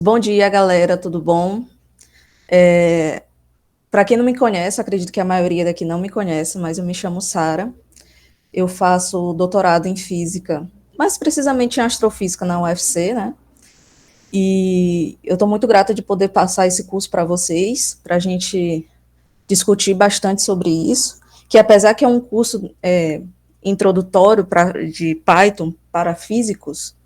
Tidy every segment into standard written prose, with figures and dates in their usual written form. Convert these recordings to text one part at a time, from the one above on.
Bom dia, galera, tudo bom? Para quem não me conhece, acredito que a maioria daqui não me conhece, mas eu me chamo Sara. Eu faço doutorado em física, mais precisamente em astrofísica na UFC, né? E eu estou muito grata de poder passar esse curso para vocês, para a gente discutir bastante sobre isso, que apesar que é um curso introdutório de Python para físicos.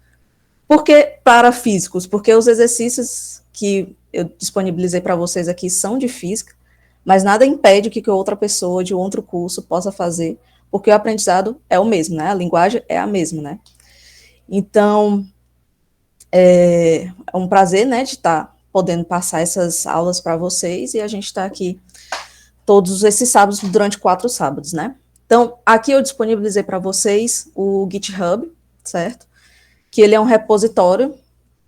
Por que para físicos? Porque os exercícios que eu disponibilizei para vocês aqui são de física, mas nada impede que outra pessoa de outro curso possa fazer, porque o aprendizado é o mesmo, né? A linguagem é a mesma, né? Então, é um prazer, né, de estar podendo passar essas aulas para vocês e a gente está aqui todos esses sábados durante 4 sábados, né? Então, aqui eu disponibilizei para vocês o GitHub, certo? Que ele é um repositório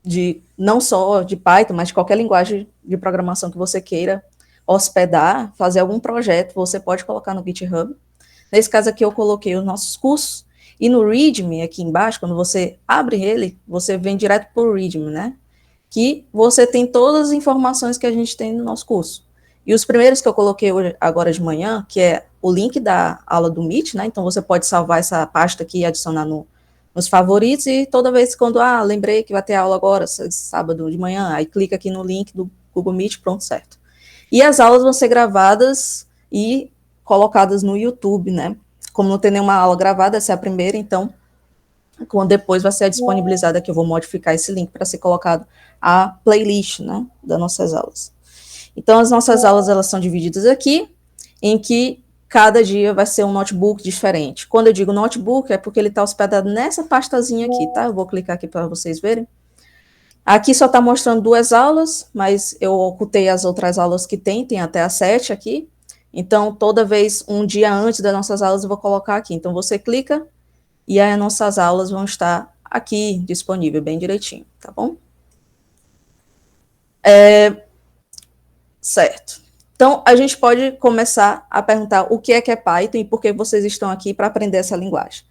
de não só de Python, mas de qualquer linguagem de programação que você queira hospedar, fazer algum projeto, você pode colocar no GitHub. Nesse caso aqui eu coloquei os nossos cursos, e no README, aqui embaixo, quando você abre ele, você vem direto para o README, né? Que você tem todas as informações que a gente tem no nosso curso. E os primeiros que eu coloquei hoje, agora de manhã, que é o link da aula do Meet, né? Então você pode salvar essa pasta aqui e adicionar nos favoritos, e toda vez quando, lembrei que vai ter aula agora, sábado de manhã, aí clica aqui no link do Google Meet, pronto, certo. E as aulas vão ser gravadas e colocadas no YouTube, né? Como não tem nenhuma aula gravada, essa é a primeira, então, quando depois vai ser disponibilizada, que eu vou modificar esse link para ser colocado a playlist, né, das nossas aulas. Então, as nossas aulas, elas são divididas aqui, em que cada dia vai ser um notebook diferente. Quando eu digo notebook, é porque ele está hospedado nessa pastazinha aqui, tá? Eu vou clicar aqui para vocês verem. Aqui só está mostrando 2 aulas, mas eu ocultei as outras aulas que tem até as 7 aqui. Então, toda vez, um dia antes das nossas aulas, eu vou colocar aqui. Então, você clica e aí as nossas aulas vão estar aqui disponível, bem direitinho, tá bom? Certo. Então, a gente pode começar a perguntar o que é Python e por que vocês estão aqui para aprender essa linguagem.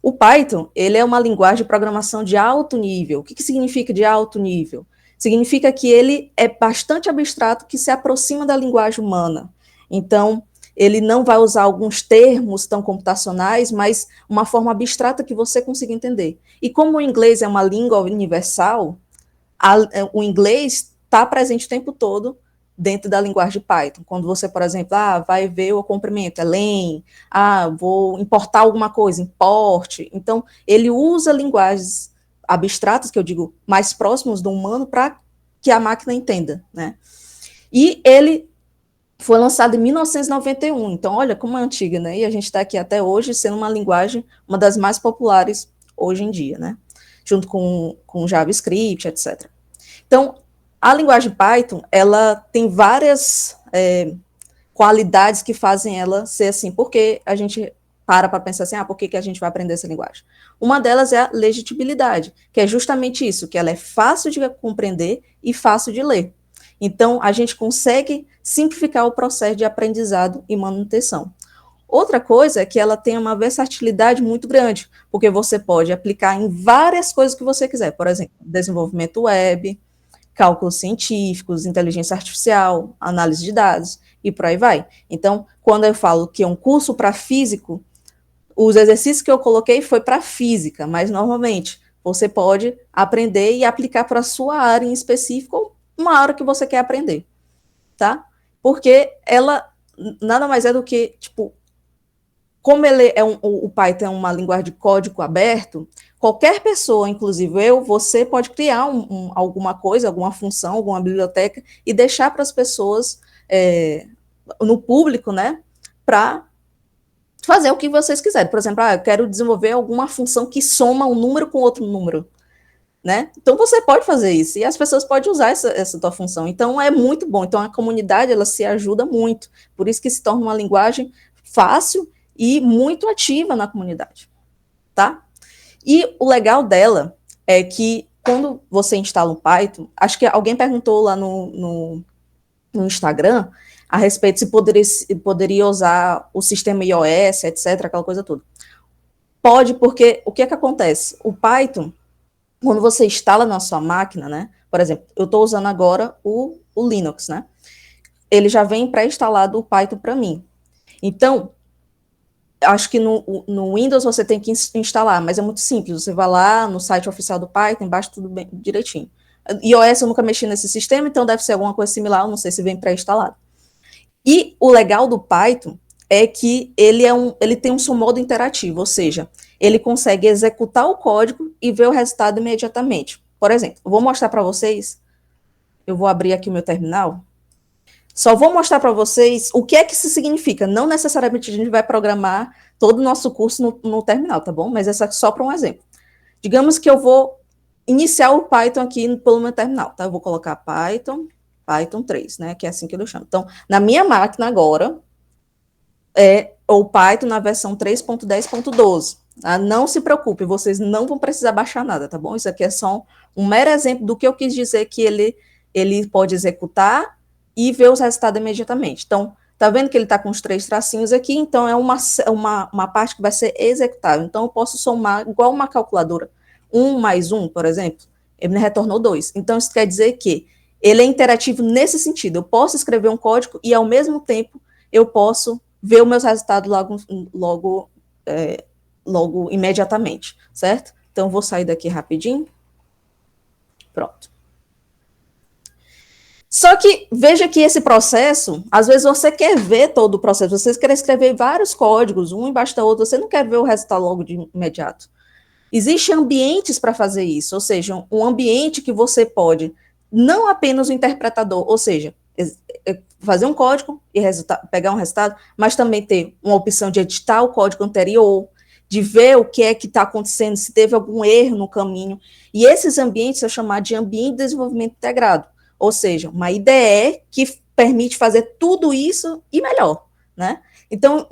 O Python, ele é uma linguagem de programação de alto nível. O que significa de alto nível? Significa que ele é bastante abstrato, que se aproxima da linguagem humana. Então, ele não vai usar alguns termos tão computacionais, mas uma forma abstrata que você consiga entender. E como o inglês é uma língua universal, o inglês está presente o tempo todo dentro da linguagem de Python. Quando você, por exemplo, vai ver o comprimento, é len, vou importar alguma coisa, importe. Então, ele usa linguagens abstratas, que eu digo, mais próximos do humano, para que a máquina entenda, né? E ele foi lançado em 1991, então olha como é antiga, né? E a gente está aqui até hoje sendo uma linguagem, uma das mais populares hoje em dia, né? Junto com JavaScript, etc. Então, a linguagem Python, ela tem várias qualidades que fazem ela ser assim, porque a gente para pensar assim, por que a gente vai aprender essa linguagem? Uma delas é a legibilidade, que é justamente isso, que ela é fácil de compreender e fácil de ler. Então, a gente consegue simplificar o processo de aprendizado e manutenção. Outra coisa é que ela tem uma versatilidade muito grande, porque você pode aplicar em várias coisas que você quiser, por exemplo, desenvolvimento web, cálculos científicos, inteligência artificial, análise de dados e por aí vai. Então, quando eu falo que é um curso para físico, os exercícios que eu coloquei foi para física, mas normalmente você pode aprender e aplicar para a sua área em específico, uma área que você quer aprender, tá? Porque ela nada mais é do que, tipo, como ele é o Python é uma linguagem de código aberto, qualquer pessoa, inclusive você pode criar alguma coisa, alguma função, alguma biblioteca e deixar para as pessoas no público, né, para fazer o que vocês quiserem. Por exemplo, eu quero desenvolver alguma função que soma um número com outro número, né? Então você pode fazer isso e as pessoas podem usar essa tua função. Então é muito bom. Então a comunidade ela se ajuda muito. Por isso que se torna uma linguagem fácil e muito ativa na comunidade, tá? E o legal dela é que quando você instala um Python, acho que alguém perguntou lá no Instagram a respeito se poderia usar o sistema iOS, etc., aquela coisa toda. Pode, porque o que é que acontece? O Python, quando você instala na sua máquina, né, Por exemplo, eu estou usando agora o Linux, né? Ele já vem pré-instalado o Python para mim. Então, acho que no Windows você tem que instalar, mas é muito simples. Você vai lá no site oficial do Python, baixa tudo bem direitinho. iOS eu nunca mexi nesse sistema, então deve ser alguma coisa similar, eu não sei se vem pré-instalado. E o legal do Python é que ele tem um modo interativo, ou seja, ele consegue executar o código e ver o resultado imediatamente. Por exemplo, eu vou mostrar para vocês, eu vou abrir aqui o meu terminal, só vou mostrar para vocês o que é que isso significa. Não necessariamente a gente vai programar todo o nosso curso no terminal, tá bom? Mas essa é só para um exemplo. Digamos que eu vou iniciar o Python aqui pelo meu terminal, tá? Eu vou colocar Python 3, né? Que é assim que eu chamo. Então, na minha máquina agora, é o Python na versão 3.10.12. Tá? Não se preocupe, vocês não vão precisar baixar nada, tá bom? Isso aqui é só um mero exemplo do que eu quis dizer que ele pode executar e ver os resultados imediatamente. Então, tá vendo que ele está com os 3 tracinhos aqui? Então, é uma parte que vai ser executável. Então, eu posso somar igual uma calculadora. 1 mais 1, por exemplo, ele me retornou 2. Então, isso quer dizer que ele é interativo nesse sentido. Eu posso escrever um código e, ao mesmo tempo, eu posso ver os meus resultados logo imediatamente, certo? Então, eu vou sair daqui rapidinho. Pronto. Só que veja que esse processo, às vezes você quer ver todo o processo, você quer escrever vários códigos, um embaixo da outra, você não quer ver o resultado logo de imediato. Existem ambientes para fazer isso, ou seja, um ambiente que você pode, não apenas o interpretador, ou seja, fazer um código e pegar um resultado, mas também ter uma opção de editar o código anterior, de ver o que é que está acontecendo, se teve algum erro no caminho. E esses ambientes são chamados de ambiente de desenvolvimento integrado, ou seja, uma IDE que permite fazer tudo isso e melhor, né? Então,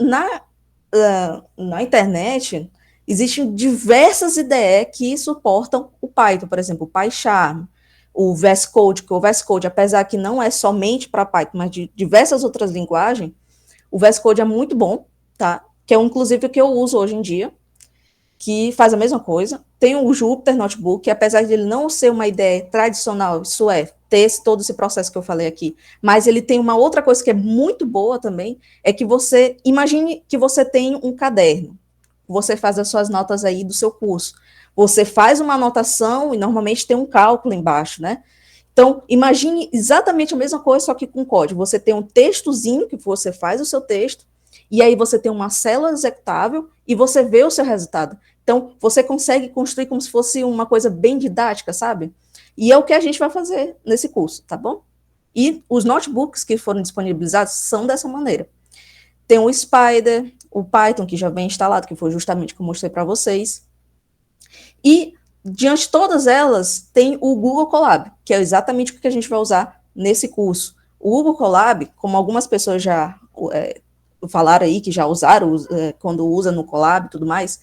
na internet, existem diversas IDE que suportam o Python, por exemplo, o PyCharm, o VS Code, que o VS Code, apesar que não é somente para Python, mas de diversas outras linguagens, o VS Code é muito bom, tá? Que é inclusive o que eu uso hoje em dia, que faz a mesma coisa. Tem o Jupyter Notebook, que apesar de ele não ser uma ideia tradicional, isso é, ter todo esse processo que eu falei aqui, mas ele tem uma outra coisa que é muito boa também, é que você, imagine que você tem um caderno, você faz as suas notas aí do seu curso, você faz uma anotação e normalmente tem um cálculo embaixo, né? Então, imagine exatamente a mesma coisa, só que com código. Você tem um textozinho que você faz o seu texto, e aí você tem uma célula executável e você vê o seu resultado. Então, você consegue construir como se fosse uma coisa bem didática, sabe? E é o que a gente vai fazer nesse curso, tá bom? E os notebooks que foram disponibilizados são dessa maneira. Tem o Spider, o Python, que já vem instalado, que foi justamente o que eu mostrei para vocês. E, diante de todas elas, tem o Google Colab, que é exatamente o que a gente vai usar nesse curso. O Google Colab, como algumas pessoas já falaram aí, que já usaram, quando usa no Colab e tudo mais,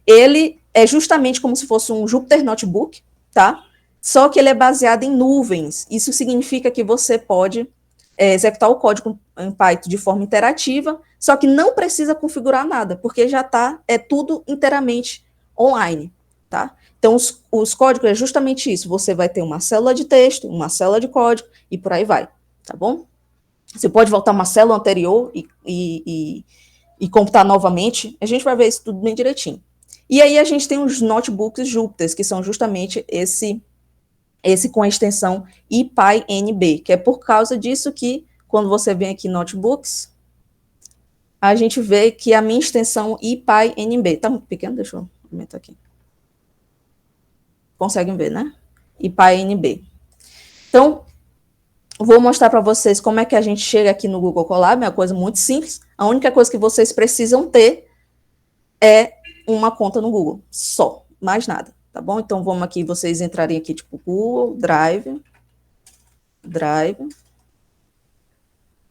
ele é justamente como se fosse um Jupyter Notebook, tá? Só que ele é baseado em nuvens. Isso significa que você pode executar o código em Python de forma interativa, só que não precisa configurar nada, porque já está, tudo inteiramente online, tá? Então, os códigos é justamente isso. Você vai ter uma célula de texto, uma célula de código, e por aí vai, tá bom? Você pode voltar uma célula anterior e computar novamente. A gente vai ver isso tudo bem direitinho. E aí a gente tem os notebooks Jupyter, que são justamente esse com a extensão IPyNB, que é por causa disso que, quando você vem aqui em notebooks, a gente vê que a minha extensão IPyNB, tá muito pequeno, deixa eu aumentar aqui. Conseguem ver, né? IPyNB. Então, vou mostrar para vocês como é que a gente chega aqui no Google Colab, é uma coisa muito simples. A única coisa que vocês precisam ter é uma conta no Google, só, mais nada, tá bom? Então, vamos aqui, vocês entrarem aqui, tipo, Google, Drive,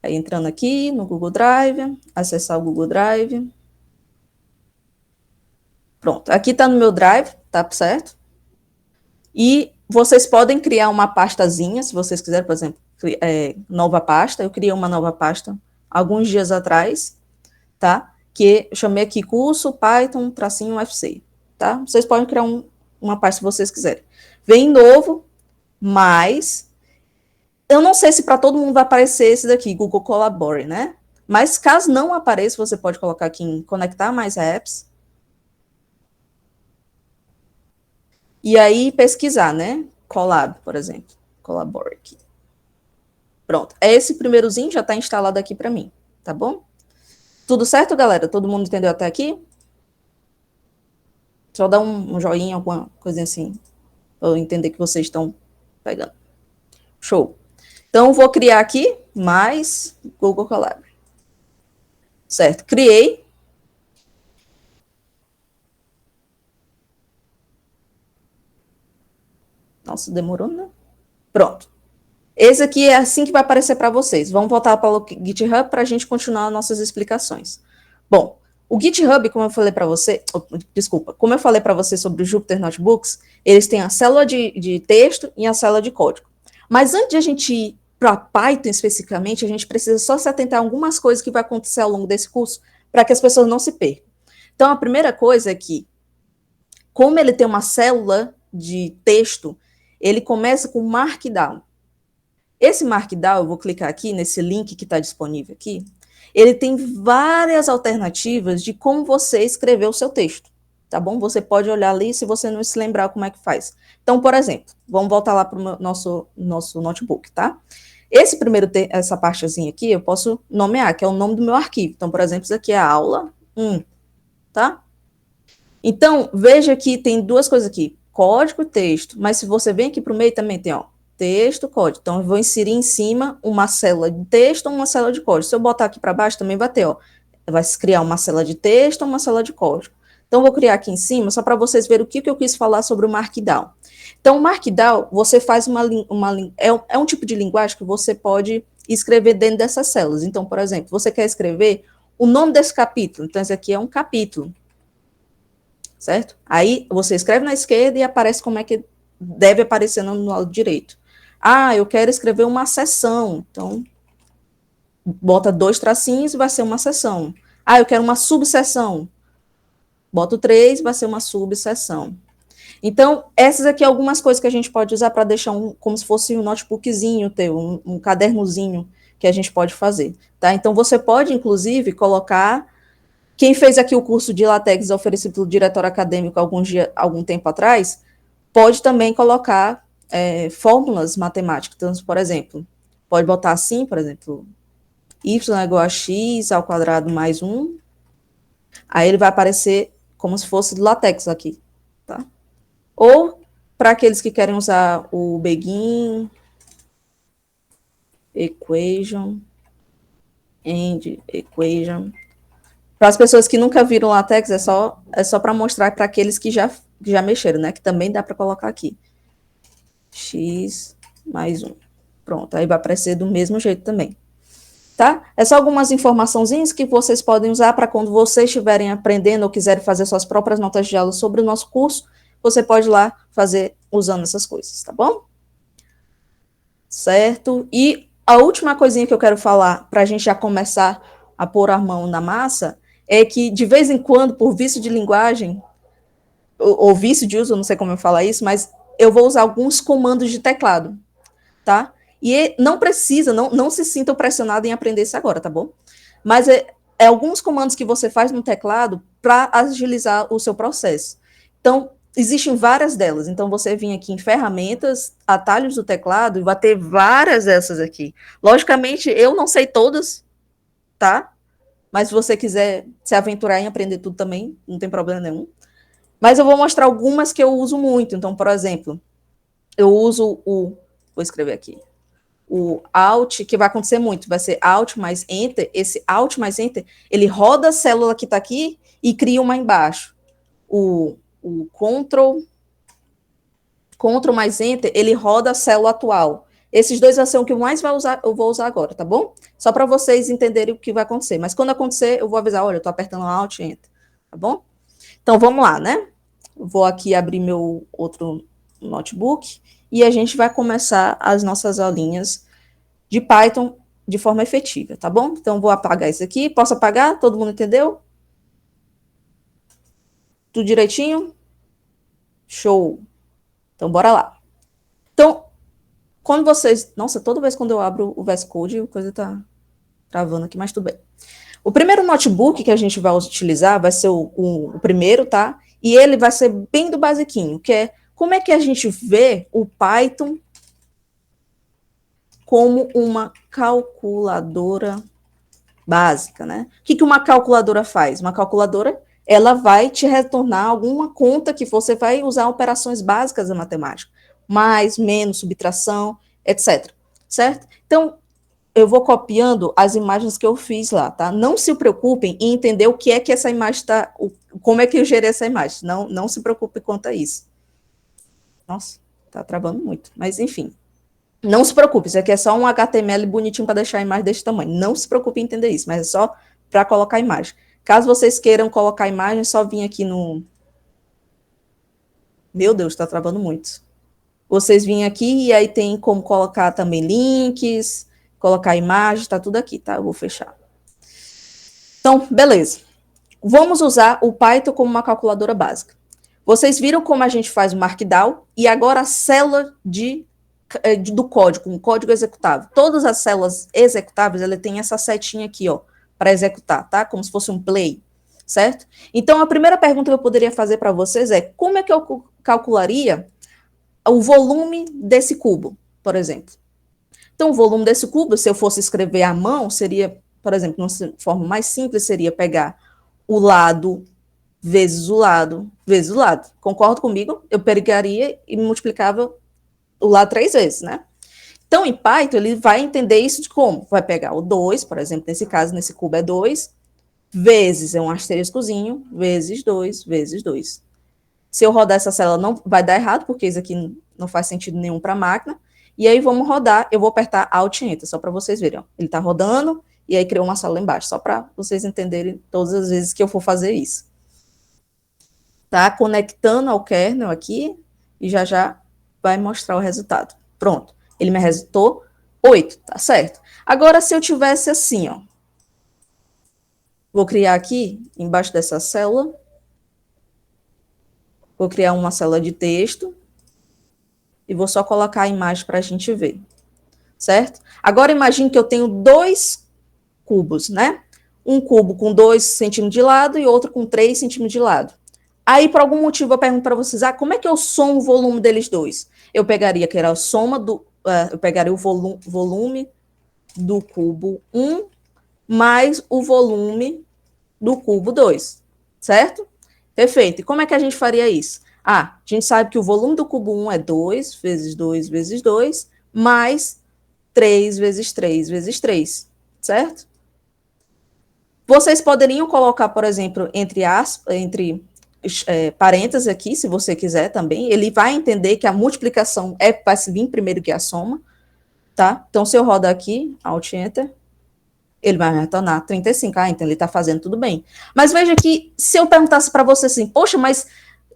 aí entrando aqui no Google Drive, acessar o Google Drive. Pronto, aqui tá no meu Drive, tá certo? E vocês podem criar uma pastazinha, se vocês quiserem, por exemplo, nova pasta. Eu criei uma nova pasta alguns dias atrás, tá? Que eu chamei aqui curso Python _UFC, tá? Vocês podem criar uma pasta se vocês quiserem. Vem novo, Mas eu não sei se para todo mundo vai aparecer esse daqui, Google Colabore, né? Mas caso não apareça, você pode colocar aqui em conectar mais apps. E aí pesquisar, né? Colab, por exemplo. Colabore aqui. Pronto. Esse primeirozinho já está instalado aqui para mim, tá bom? Tudo certo, galera? Todo mundo entendeu até aqui? Só dá um joinha, alguma coisinha assim, para eu entender que vocês estão pegando. Show. Então, vou criar aqui mais Google Colab. Certo. Criei. Nossa, demorou, né? Pronto. Esse aqui é assim que vai aparecer para vocês. Vamos voltar para o GitHub para a gente continuar nossas explicações. Bom, o GitHub, como eu falei para você, desculpa, como eu falei para você sobre o Jupyter Notebooks, eles têm a célula de texto e a célula de código. Mas antes de a gente ir para Python especificamente, a gente precisa só se atentar a algumas coisas que vai acontecer ao longo desse curso para que as pessoas não se percam. Então, a primeira coisa é que, como ele tem uma célula de texto, ele começa com Markdown. Esse Markdown, eu vou clicar aqui nesse link que está disponível aqui, ele tem várias alternativas de como você escrever o seu texto, tá bom? Você pode olhar ali se você não se lembrar como é que faz. Então, por exemplo, vamos voltar lá para o nosso notebook, tá? Essa partezinha aqui, eu posso nomear, que é o nome do meu arquivo. Então, por exemplo, isso aqui é a aula 1, tá? Então, veja que tem duas coisas aqui, código e texto, mas se você vem aqui para o meio também tem, ó, texto, código. Então, eu vou inserir em cima uma célula de texto ou uma célula de código. Se eu botar aqui para baixo, também vai ter, ó, vai se criar uma célula de texto ou uma célula de código. Então, eu vou criar aqui em cima, só para vocês verem o que eu quis falar sobre o Markdown. Então, o Markdown, você faz é um tipo de linguagem que você pode escrever dentro dessas células. Então, por exemplo, você quer escrever o nome desse capítulo. Então, esse aqui é um capítulo, certo? Aí você escreve na esquerda e aparece como é que deve aparecer no lado direito. Ah, eu quero escrever uma seção, então bota 2 tracinhos e vai ser uma seção. Ah, eu quero uma subseção, bota 3, vai ser uma subseção. Então, essas aqui são algumas coisas que a gente pode usar para deixar como se fosse um notebookzinho teu, um cadernozinho que a gente pode fazer, tá? Então, você pode, inclusive, colocar. Quem fez aqui o curso de LaTeX oferecido pelo diretório acadêmico algum tempo atrás, pode também colocar fórmulas matemáticas. Então, por exemplo, pode botar assim, por exemplo, y é igual a x ao quadrado mais 1. Aí ele vai aparecer como se fosse do LaTeX aqui, tá? Ou, para aqueles que querem usar o begin, equation, end, equation. Para as pessoas que nunca viram LaTeX, é só para mostrar para aqueles que já mexeram, né? Que também dá para colocar aqui. X mais 1. Pronto, aí vai aparecer do mesmo jeito também. Tá? É só algumas informaçõezinhas que vocês podem usar para quando vocês estiverem aprendendo ou quiserem fazer suas próprias notas de aula sobre o nosso curso, você pode ir lá fazer usando essas coisas, tá bom? Certo? E a última coisinha que eu quero falar, para a gente já começar a pôr a mão na massa, é que, de vez em quando, por vício de linguagem, ou vício de uso, eu não sei como eu falar isso, mas eu vou usar alguns comandos de teclado, tá? E não precisa, não se sintam pressionados em aprender isso agora, tá bom? Mas é alguns comandos que você faz no teclado para agilizar o seu processo. Então, existem várias delas. Então, você vem aqui em ferramentas, atalhos do teclado, e vai ter várias dessas aqui. Logicamente, eu não sei todas, tá? Mas se você quiser se aventurar em aprender tudo também, não tem problema nenhum. Mas eu vou mostrar algumas que eu uso muito. Então, por exemplo, eu uso vou escrever aqui, o Alt, que vai acontecer muito, vai ser Alt mais Enter. Esse Alt mais Enter, ele roda a célula que está aqui e cria uma embaixo. O Ctrl mais Enter, ele roda a célula atual. Esses dois vão ser o que eu vou usar agora, tá bom? Só para vocês entenderem o que vai acontecer. Mas quando acontecer, eu vou avisar, olha, eu estou apertando Alt e Enter, tá bom? Então, vamos lá, né? Vou aqui abrir meu outro notebook e a gente vai começar as nossas aulinhas de Python de forma efetiva, tá bom? Então, vou apagar isso aqui. Posso apagar? Todo mundo entendeu? Tudo direitinho? Show! Então, bora lá. Então, Quando vocês... Nossa, toda vez quando eu abro o VS Code, a coisa tá travando aqui, mas tudo bem. O primeiro notebook que a gente vai utilizar vai ser o primeiro, tá? E ele vai ser bem do basiquinho, que é como é que a gente vê o Python como uma calculadora básica, né? O que uma calculadora faz? Uma calculadora, ela vai te retornar alguma conta que você vai usar operações básicas da matemática, mais, menos, subtração, etc. Certo? Então, eu vou copiando as imagens que eu fiz lá, tá? Não se preocupem em entender o que é que essa imagem está, como é que eu gerei essa imagem. Não se preocupe quanto a isso. Nossa, tá travando muito, mas enfim. Não se preocupe, isso aqui é só um HTML bonitinho para deixar a imagem desse tamanho. Não se preocupe em entender isso, mas é só para colocar a imagem. Caso vocês queiram colocar a imagem, é só vir aqui no... Meu Deus, está travando muito. Vocês vêm aqui e aí tem como colocar também links, colocar imagem, está tudo aqui, tá? Eu vou fechar. Então, beleza. Vamos usar o Python como uma calculadora básica. Vocês viram como a gente faz o Markdown e agora a célula do código, um código executável. Todas as células executáveis, ela tem essa setinha aqui, ó, para executar, tá? Como se fosse um play, certo? Então, a primeira pergunta que eu poderia fazer para vocês é como é que eu calcularia o volume desse cubo, por exemplo? Então, o volume desse cubo, se eu fosse escrever à mão, seria, por exemplo, de uma forma mais simples, seria pegar o lado vezes o lado, vezes o lado. Concorda comigo? Eu pegaria e multiplicava o lado 3 vezes, né? Então, em Python, ele vai entender isso de como? Vai pegar o 2, por exemplo, nesse caso, nesse cubo é 2, vezes, é um asteriscozinho, vezes 2, vezes 2. Se eu rodar essa célula, não vai dar errado, porque isso aqui não faz sentido nenhum para a máquina. E aí, vamos rodar, eu vou apertar Alt Enter, só para vocês verem. Ó. Ele está rodando, e aí criou uma célula embaixo, só para vocês entenderem todas as vezes que eu for fazer isso. Tá conectando ao kernel aqui, e já vai mostrar o resultado. Pronto. Ele me resultou 8, tá certo? Agora, se eu tivesse assim, ó. Vou criar aqui, embaixo dessa célula. Vou criar uma célula de texto. E vou só colocar a imagem para a gente ver. Certo? Agora, imagine que eu tenho 2 cubos, né? Um cubo com 2 centímetros de lado e outro com 3 centímetros de lado. Aí, por algum motivo, eu pergunto para vocês, como é que eu somo o volume deles dois? Eu pegaria, que era a soma do... eu pegaria o volume do cubo 1 mais o volume do cubo 2, certo? Perfeito. E como é que a gente faria isso? A gente sabe que o volume do cubo 1 é 2 vezes 2 vezes 2, mais 3 vezes 3 vezes 3, certo? Vocês poderiam colocar, por exemplo, entre parênteses aqui, se você quiser também, ele vai entender que a multiplicação vai vir primeiro que a soma, tá? Então, se eu rodar aqui, Alt Enter, ele vai retornar 35. Então ele está fazendo tudo bem. Mas veja que, se eu perguntasse para você assim, poxa, mas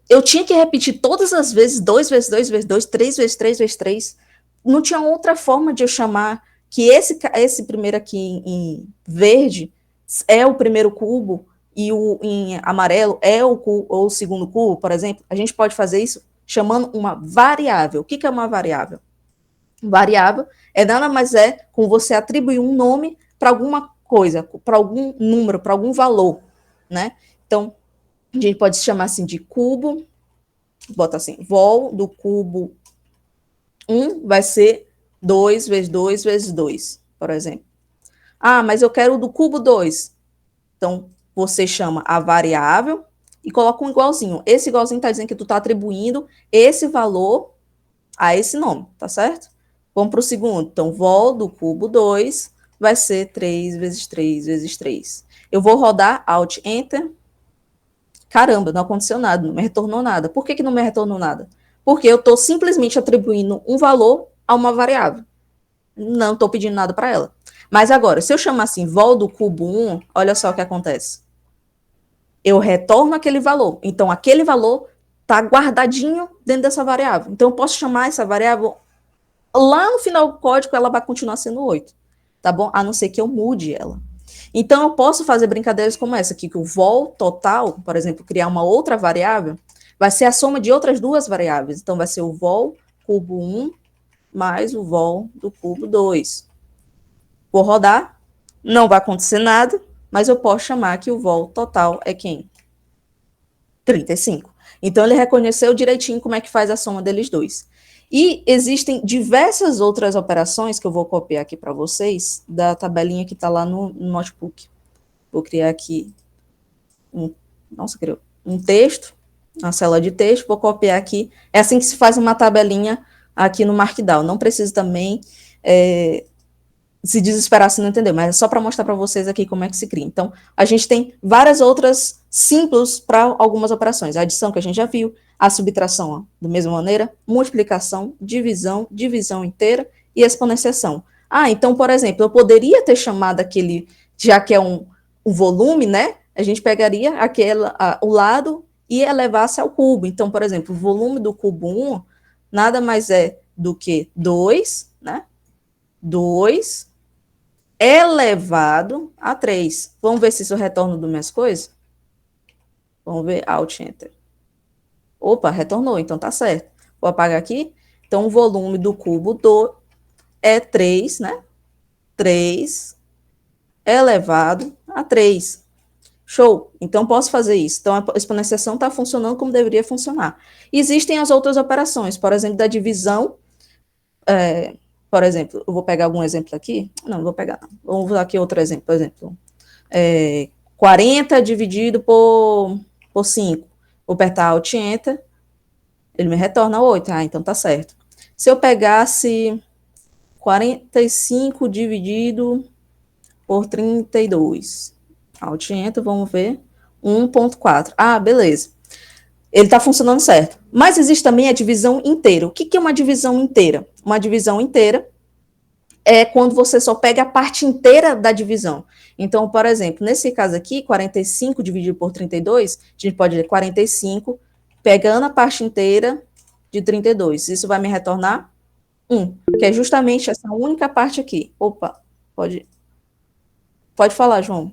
eu tinha que repetir todas as vezes 2 vezes 2 vezes 2, 3 vezes 3 vezes 3, não tinha outra forma de eu chamar que esse primeiro aqui em verde é o primeiro cubo, e o em amarelo é o segundo cubo, por exemplo, a gente pode fazer isso chamando uma variável. O que é uma variável? Variável nada mais como você atribuir um nome para alguma coisa, para algum número, para algum valor, né? Então, a gente pode chamar assim de cubo, bota assim, vol do cubo 1 vai ser 2 vezes 2 vezes 2, por exemplo. Mas eu quero o do cubo 2. Então, você chama a variável e coloca um igualzinho. Esse igualzinho está dizendo que tu está atribuindo esse valor a esse nome, tá certo? Vamos para o segundo. Então, vol do cubo 2 vai ser 3 vezes 3 vezes 3. Eu vou rodar Alt Enter. Caramba, não aconteceu nada, não me retornou nada. Por que não me retornou nada? Porque eu estou simplesmente atribuindo um valor a uma variável. Não estou pedindo nada para ela. Mas agora, se eu chamar assim, vol do cubo 1, olha só o que acontece. Eu retorno aquele valor. Então, aquele valor está guardadinho dentro dessa variável. Então, eu posso chamar essa variável, lá no final do código, ela vai continuar sendo 8. Tá bom? A não ser que eu mude ela. Então, eu posso fazer brincadeiras como essa aqui, que o vol total, por exemplo, criar uma outra variável, vai ser a soma de outras duas variáveis. Então, vai ser o vol cubo 1 mais o vol do cubo 2. Vou rodar, não vai acontecer nada, mas eu posso chamar que o vol total é quem? 35. Então, ele reconheceu direitinho como é que faz a soma deles dois. E existem diversas outras operações que eu vou copiar aqui para vocês, da tabelinha que está lá no notebook. Vou criar aqui um texto, uma célula de texto, vou copiar aqui. É assim que se faz uma tabelinha aqui no Markdown. Não precisa também se desesperar se não entender, mas é só para mostrar para vocês aqui como é que se cria. Então, a gente tem várias outras simples para algumas operações. A adição, que a gente já viu, a subtração, ó, da mesma maneira, multiplicação, divisão, divisão inteira e exponenciação. Ah, então, por exemplo, eu poderia ter chamado aquele, já que é um volume, né? A gente pegaria o lado e elevasse ao cubo. Então, por exemplo, o volume do cubo 1 nada mais é do que 2, né? 2 elevado a 3. Vamos ver se isso retorna do mesmas coisas? Vamos ver, Alt, Enter. Opa, retornou, então tá certo. Vou apagar aqui. Então, o volume do cubo é 3, né? 3 elevado a 3. Show. Então, posso fazer isso. Então, a exponenciação está funcionando como deveria funcionar. Existem as outras operações, por exemplo, da divisão. Por exemplo, eu vou pegar algum exemplo aqui. Não vou pegar, não. Vamos usar aqui outro exemplo. Por exemplo, 40 dividido por 5. Vou apertar Alt Enter, ele me retorna 8. Ah, então tá certo. Se eu pegasse 45 dividido por 32. Alt Enter, vamos ver. 1,4. Ah, beleza. Ele está funcionando certo. Mas existe também a divisão inteira. O que é uma divisão inteira? Uma divisão inteira é quando você só pega a parte inteira da divisão. Então, por exemplo, nesse caso aqui, 45 dividido por 32, a gente pode ler 45, pegando a parte inteira de 32. Isso vai me retornar 1, que é justamente essa única parte aqui. Opa, pode falar, João.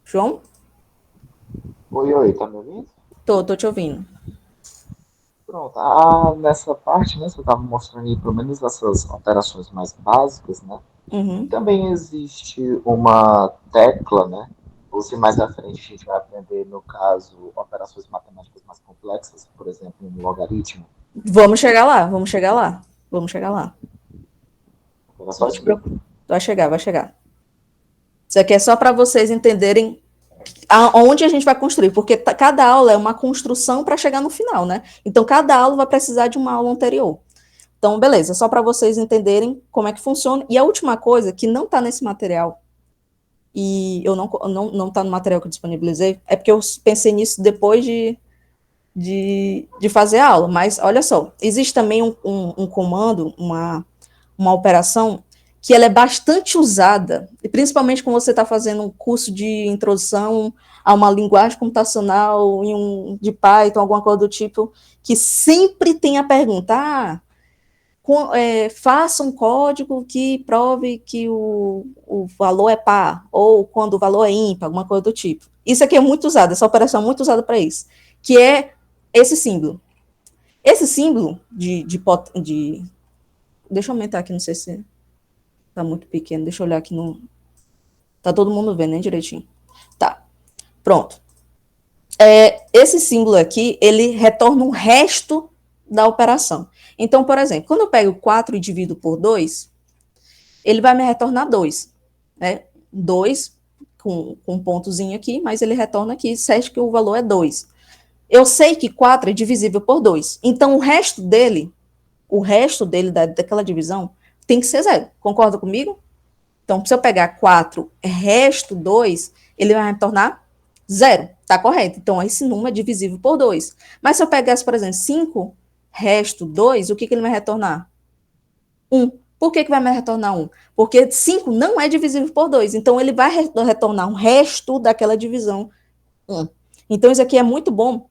João? Oi, tá me ouvindo? Tô te ouvindo. Pronto, nessa parte, né, você estava mostrando aí pelo menos essas alterações mais básicas, né? E Uhum. também existe uma tecla, né? Ou se mais à frente a gente vai aprender, no caso, operações matemáticas mais complexas, por exemplo, um logaritmo. Vamos chegar lá, vamos chegar lá. Vamos chegar lá. Era Não só se aqui. preocupe. Vai chegar, vai chegar. Isso aqui é só para vocês entenderem aonde a gente vai construir, porque cada aula é uma construção para chegar no final, né? Então, cada aula vai precisar de uma aula anterior. Então, beleza, só para vocês entenderem como é que funciona. E a última coisa, que não está nesse material, e eu não tá no material que eu disponibilizei, é porque eu pensei nisso depois de fazer a aula. Mas, olha só, existe também um comando, uma operação que ela é bastante usada, e principalmente quando você está fazendo um curso de introdução a uma linguagem computacional, de Python, alguma coisa do tipo, que sempre tem a pergunta, faça um código que prove que o valor é par, ou quando o valor é ímpar, alguma coisa do tipo. Isso aqui é muito usado, essa operação é muito usada para isso, que é esse símbolo. Esse símbolo deixa eu aumentar aqui, não sei se tá muito pequeno, deixa eu olhar aqui no... Tá todo mundo vendo, né, direitinho? Tá, pronto. Esse símbolo aqui, ele retorna um resto da operação. Então, por exemplo, quando eu pego 4 e divido por 2, ele vai me retornar 2, né? 2 com um pontozinho aqui, mas ele retorna aqui, certo que o valor é 2. Eu sei que 4 é divisível por 2, então o resto dele daquela divisão tem que ser 0. Concorda comigo? Então, se eu pegar 4 resto 2, ele vai retornar 0. Tá correto. Então, esse número é divisível por 2. Mas se eu pegasse, por exemplo, 5 resto 2, o que ele vai retornar? 1. Por que vai me retornar 1? Porque 5 não é divisível por 2. Então, ele vai retornar um resto daquela divisão 1. Então, isso aqui é muito bom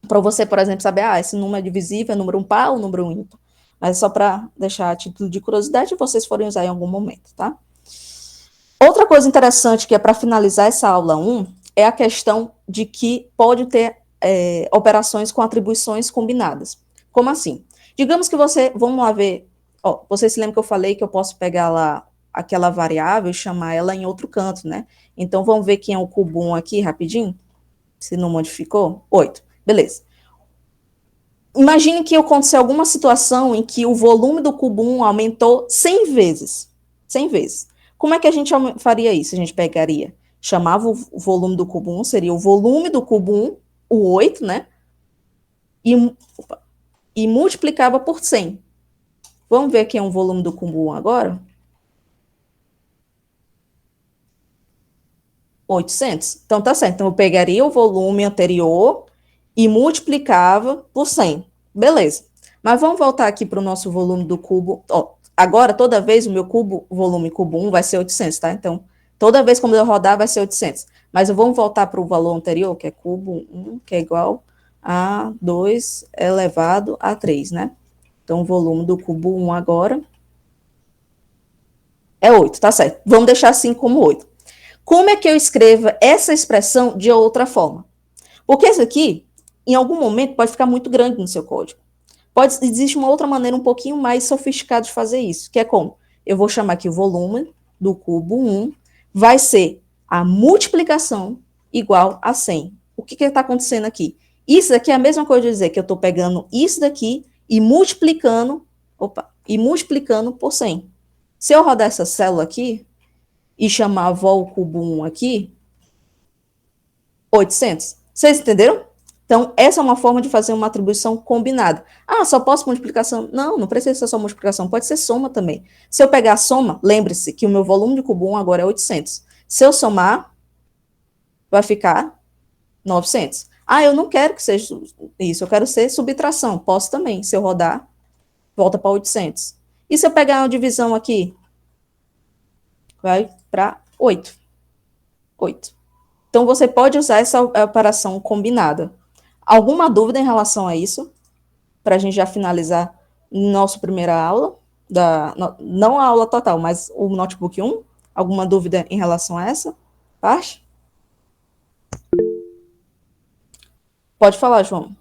para você, por exemplo, saber, esse número é divisível, é número par ou número ímpar. Mas só para deixar a título de curiosidade, vocês forem usar em algum momento, tá? Outra coisa interessante que é para finalizar essa aula 1 é a questão de que pode ter operações com atribuições combinadas. Como assim? Digamos que vamos lá ver, você se lembra que eu falei que eu posso pegar lá aquela variável e chamar ela em outro canto, né? Então, vamos ver quem é o cubo 1 aqui, rapidinho, se não modificou. 8, beleza. Imagine que aconteceu alguma situação em que o volume do cubo 1 aumentou 100 vezes. 100 vezes. Como é que a gente faria isso? A gente pegaria, chamava o volume do cubo 1, seria o volume do cubo 1, o 8, né? E multiplicava por 100. Vamos ver aqui o volume do cubo 1 agora? 800. Então, tá certo. Então, eu pegaria o volume anterior e multiplicava por 100. Beleza. Mas vamos voltar aqui para o nosso volume do cubo. Agora, toda vez, o meu volume cubo 1 vai ser 800, tá? Então, toda vez que eu rodar, vai ser 800. Mas vamos voltar para o valor anterior, que é cubo 1, que é igual a 2 elevado a 3, né? Então, o volume do cubo 1 agora é 8, tá certo. Vamos deixar assim como 8. Como é que eu escrevo essa expressão de outra forma? Porque isso aqui, em algum momento, pode ficar muito grande no seu código. Existe uma outra maneira um pouquinho mais sofisticada de fazer isso, que é como? Eu vou chamar aqui o volume do cubo 1, vai ser a multiplicação igual a 100. O que está acontecendo aqui? Isso daqui é a mesma coisa de dizer que eu estou pegando isso daqui e multiplicando por 100. Se eu rodar essa célula aqui e chamar a vol cubo 1 aqui, 800. Vocês entenderam? Então, essa é uma forma de fazer uma atribuição combinada. Ah, só posso multiplicação? Não, não precisa ser só multiplicação, pode ser soma também. Se eu pegar a soma, lembre-se que o meu volume de cubo 1 agora é 800. Se eu somar, vai ficar 900. Ah, eu não quero que seja isso, eu quero ser subtração. Posso também, se eu rodar, volta para 800. E se eu pegar uma divisão aqui? Vai para 8. 8. Então, você pode usar essa operação combinada. Alguma dúvida em relação a isso? Para a gente já finalizar nossa primeira aula, não a aula total, mas o notebook 1? Alguma dúvida em relação a essa parte? Pode falar, João.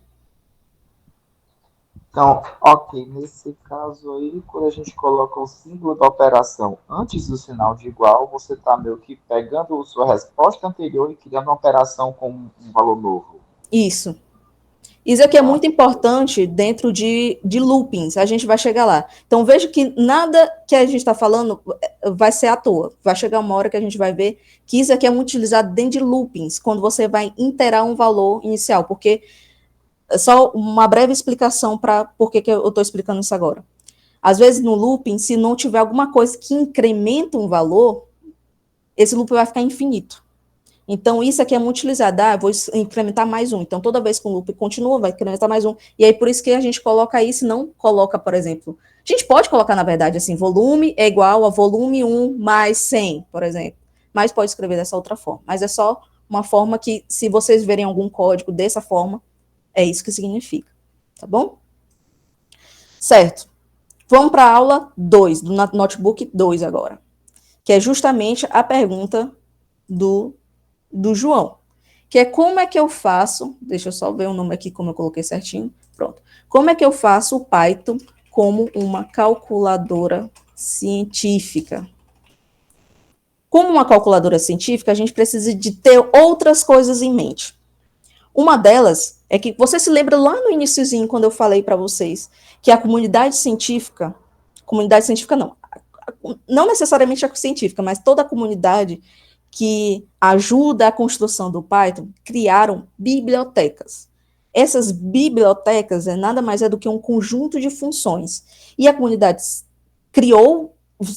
Então, ok, nesse caso aí, quando a gente coloca o símbolo da operação antes do sinal de igual, você está meio que pegando a sua resposta anterior e criando uma operação com um valor novo. Isso. Isso aqui é muito importante dentro de loopings, a gente vai chegar lá. Então, veja que nada que a gente está falando vai ser à toa. Vai chegar uma hora que a gente vai ver que isso aqui é muito utilizado dentro de loopings, quando você vai interar um valor inicial, porque só uma breve explicação para por que eu estou explicando isso agora. Às vezes, no looping, se não tiver alguma coisa que incrementa um valor, esse loop vai ficar infinito. Então, isso aqui é muito utilizado. Vou incrementar mais um. Então, toda vez que o loop continua, vai incrementar mais um. E aí, por isso que a gente coloca isso, não coloca, por exemplo... A gente pode colocar, na verdade, assim, volume é igual a volume 1 mais 100, por exemplo. Mas pode escrever dessa outra forma. Mas é só uma forma que, se vocês verem algum código dessa forma, é isso que significa. Tá bom? Certo. Vamos para a aula 2, do notebook 2 agora. Que é justamente a pergunta do João, que é como é que eu faço, deixa eu só ver o nome aqui como eu coloquei certinho, pronto, como é que eu faço o Python como uma calculadora científica. Como uma calculadora científica, a gente precisa de ter outras coisas em mente. Uma delas é que, você se lembra lá no iniciozinho, quando eu falei para vocês, que a comunidade científica não necessariamente a científica, mas toda a comunidade que ajuda a construção do Python, criaram bibliotecas. Essas bibliotecas nada mais é do que um conjunto de funções. E a comunidade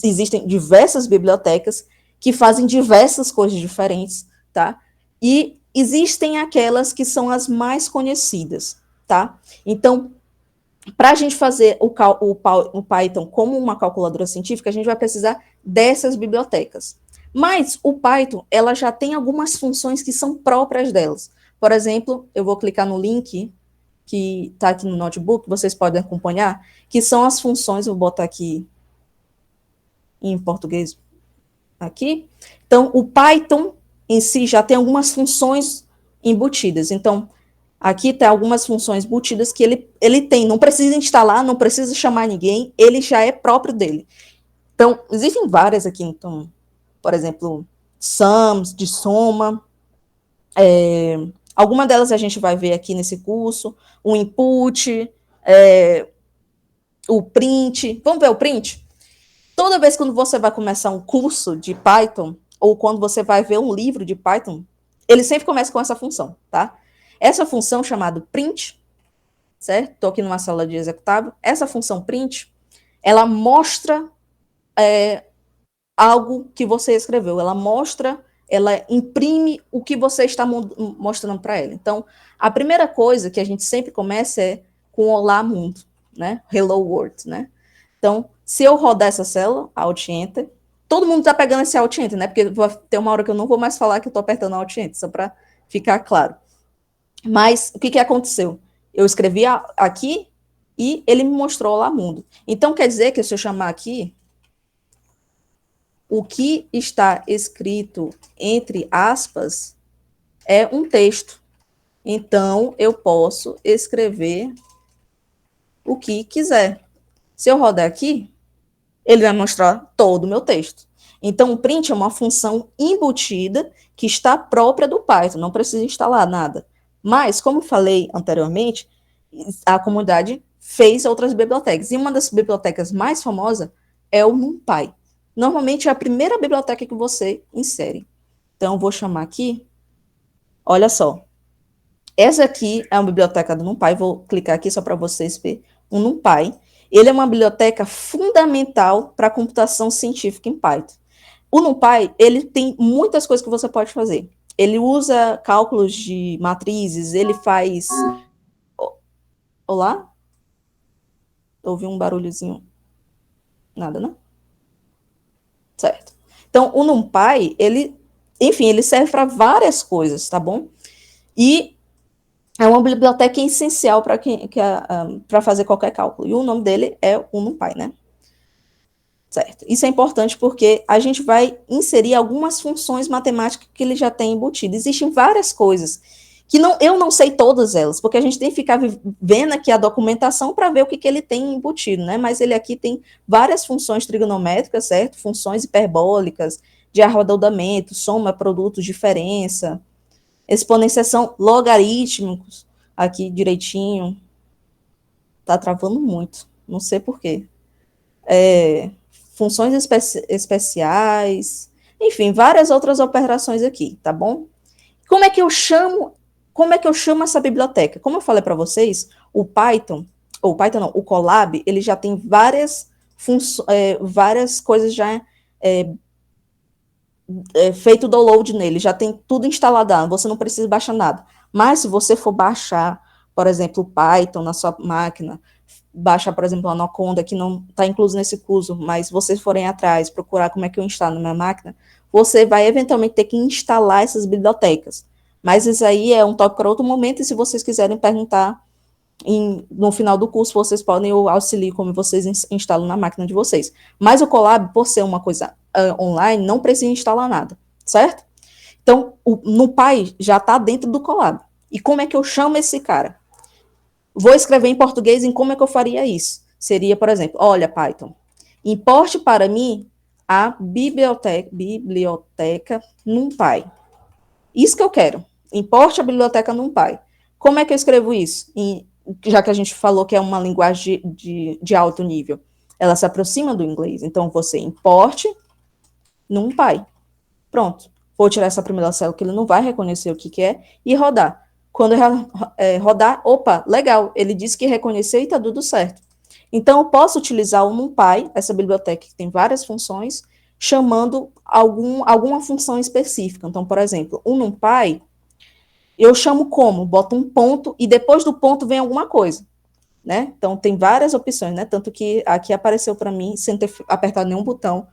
existem diversas bibliotecas que fazem diversas coisas diferentes, tá? E existem aquelas que são as mais conhecidas, tá? Então, para a gente fazer o Python como uma calculadora científica, a gente vai precisar dessas bibliotecas. Mas o Python, ela já tem algumas funções que são próprias delas. Por exemplo, eu vou clicar no link que está aqui no notebook, vocês podem acompanhar, que são as funções, vou botar aqui em português, aqui. Então, o Python em si já tem algumas funções embutidas. Então, Aqui tem algumas funções embutidas que ele tem, não precisa instalar, não precisa chamar ninguém, ele já é próprio dele. Então, existem várias aqui, então, por exemplo, sums, de soma, alguma delas a gente vai ver aqui nesse curso, o input, o print, vamos ver o print? Toda vez que você vai começar um curso de Python, ou quando você vai ver um livro de Python, ele sempre começa com essa função, tá? Essa função chamada print, certo? Estou aqui numa sala de executável. Essa função print, ela mostra algo que você escreveu. Ela imprime o que você está mostrando para ela. Então, a primeira coisa que a gente sempre começa é com Olá Mundo, né? Hello World, né? Então, se eu rodar essa célula, Alt Enter, todo mundo está pegando esse Alt Enter, né? Porque vai ter uma hora que eu não vou mais falar que eu estou apertando Alt Enter, só para ficar claro. Mas o que aconteceu? Eu escrevi aqui e ele me mostrou Olá Mundo. Então, quer dizer que se eu chamar aqui, o que está escrito entre aspas é um texto. Então, eu posso escrever o que quiser. Se eu rodar aqui, ele vai mostrar todo o meu texto. Então, o print é uma função embutida que está própria do Python, não precisa instalar nada. Mas, como falei anteriormente, a comunidade fez outras bibliotecas. E uma das bibliotecas mais famosas é o NumPy. Normalmente é a primeira biblioteca que você insere. Então, vou chamar aqui, olha só. Essa aqui é uma biblioteca do NumPy, vou clicar aqui só para vocês verem. O NumPy, ele é uma biblioteca fundamental para a computação científica em Python. O NumPy, ele tem muitas coisas que você pode fazer. Ele usa cálculos de matrizes, ele faz... Olá? Ouvi um barulhozinho. Nada, né? Certo. Então, o NumPy, ele serve para várias coisas, tá bom? E é uma biblioteca essencial para fazer qualquer cálculo. E o nome dele é o NumPy, né? Certo. Isso é importante porque a gente vai inserir algumas funções matemáticas que ele já tem embutido. Existem várias coisas que eu não sei todas elas, porque a gente tem que ficar vendo aqui a documentação para ver o que ele tem embutido, né? Mas ele aqui tem várias funções trigonométricas, certo? Funções hiperbólicas, de arredondamento, soma, produto, diferença, exponenciação, logarítmicos, aqui direitinho. Tá travando muito, não sei por quê. Funções especiais, enfim, várias outras operações aqui, tá bom? Como é que eu chamo essa biblioteca? Como eu falei para vocês, o Colab, ele já tem várias coisas já feito o download nele, já tem tudo instalado, você não precisa baixar nada. Mas se você for baixar, por exemplo, o Python na sua máquina, baixar, por exemplo, a Anaconda, que não está incluso nesse curso, mas vocês forem atrás, procurar como é que eu instalo na minha máquina, você vai eventualmente ter que instalar essas bibliotecas. Mas isso aí é um tópico para outro momento, e se vocês quiserem perguntar no final do curso, vocês podem auxiliar como vocês instalam na máquina de vocês. Mas o Colab, por ser uma coisa online, não precisa instalar nada, certo? Então, o NumPy já está dentro do Colab. E como é que eu chamo esse cara? Vou escrever em português em como é que eu faria isso. Seria, por exemplo, olha, Python, importe para mim a biblioteca NumPy. Isso que eu quero. Importe a biblioteca NumPy. Como é que eu escrevo isso? Já que a gente falou que é uma linguagem de alto nível. Ela se aproxima do inglês. Então, você importe NumPy. Pronto. Vou tirar essa primeira célula que ele não vai reconhecer o que é e rodar. Quando rodar, opa, legal, ele disse que reconheceu e está tudo certo. Então, eu posso utilizar o NumPy, essa biblioteca que tem várias funções, chamando alguma função específica. Então, por exemplo, o NumPy, eu chamo como? Boto um ponto e depois do ponto vem alguma coisa, né? Então, tem várias opções, né? Tanto que aqui apareceu para mim, sem ter apertado nenhum botão,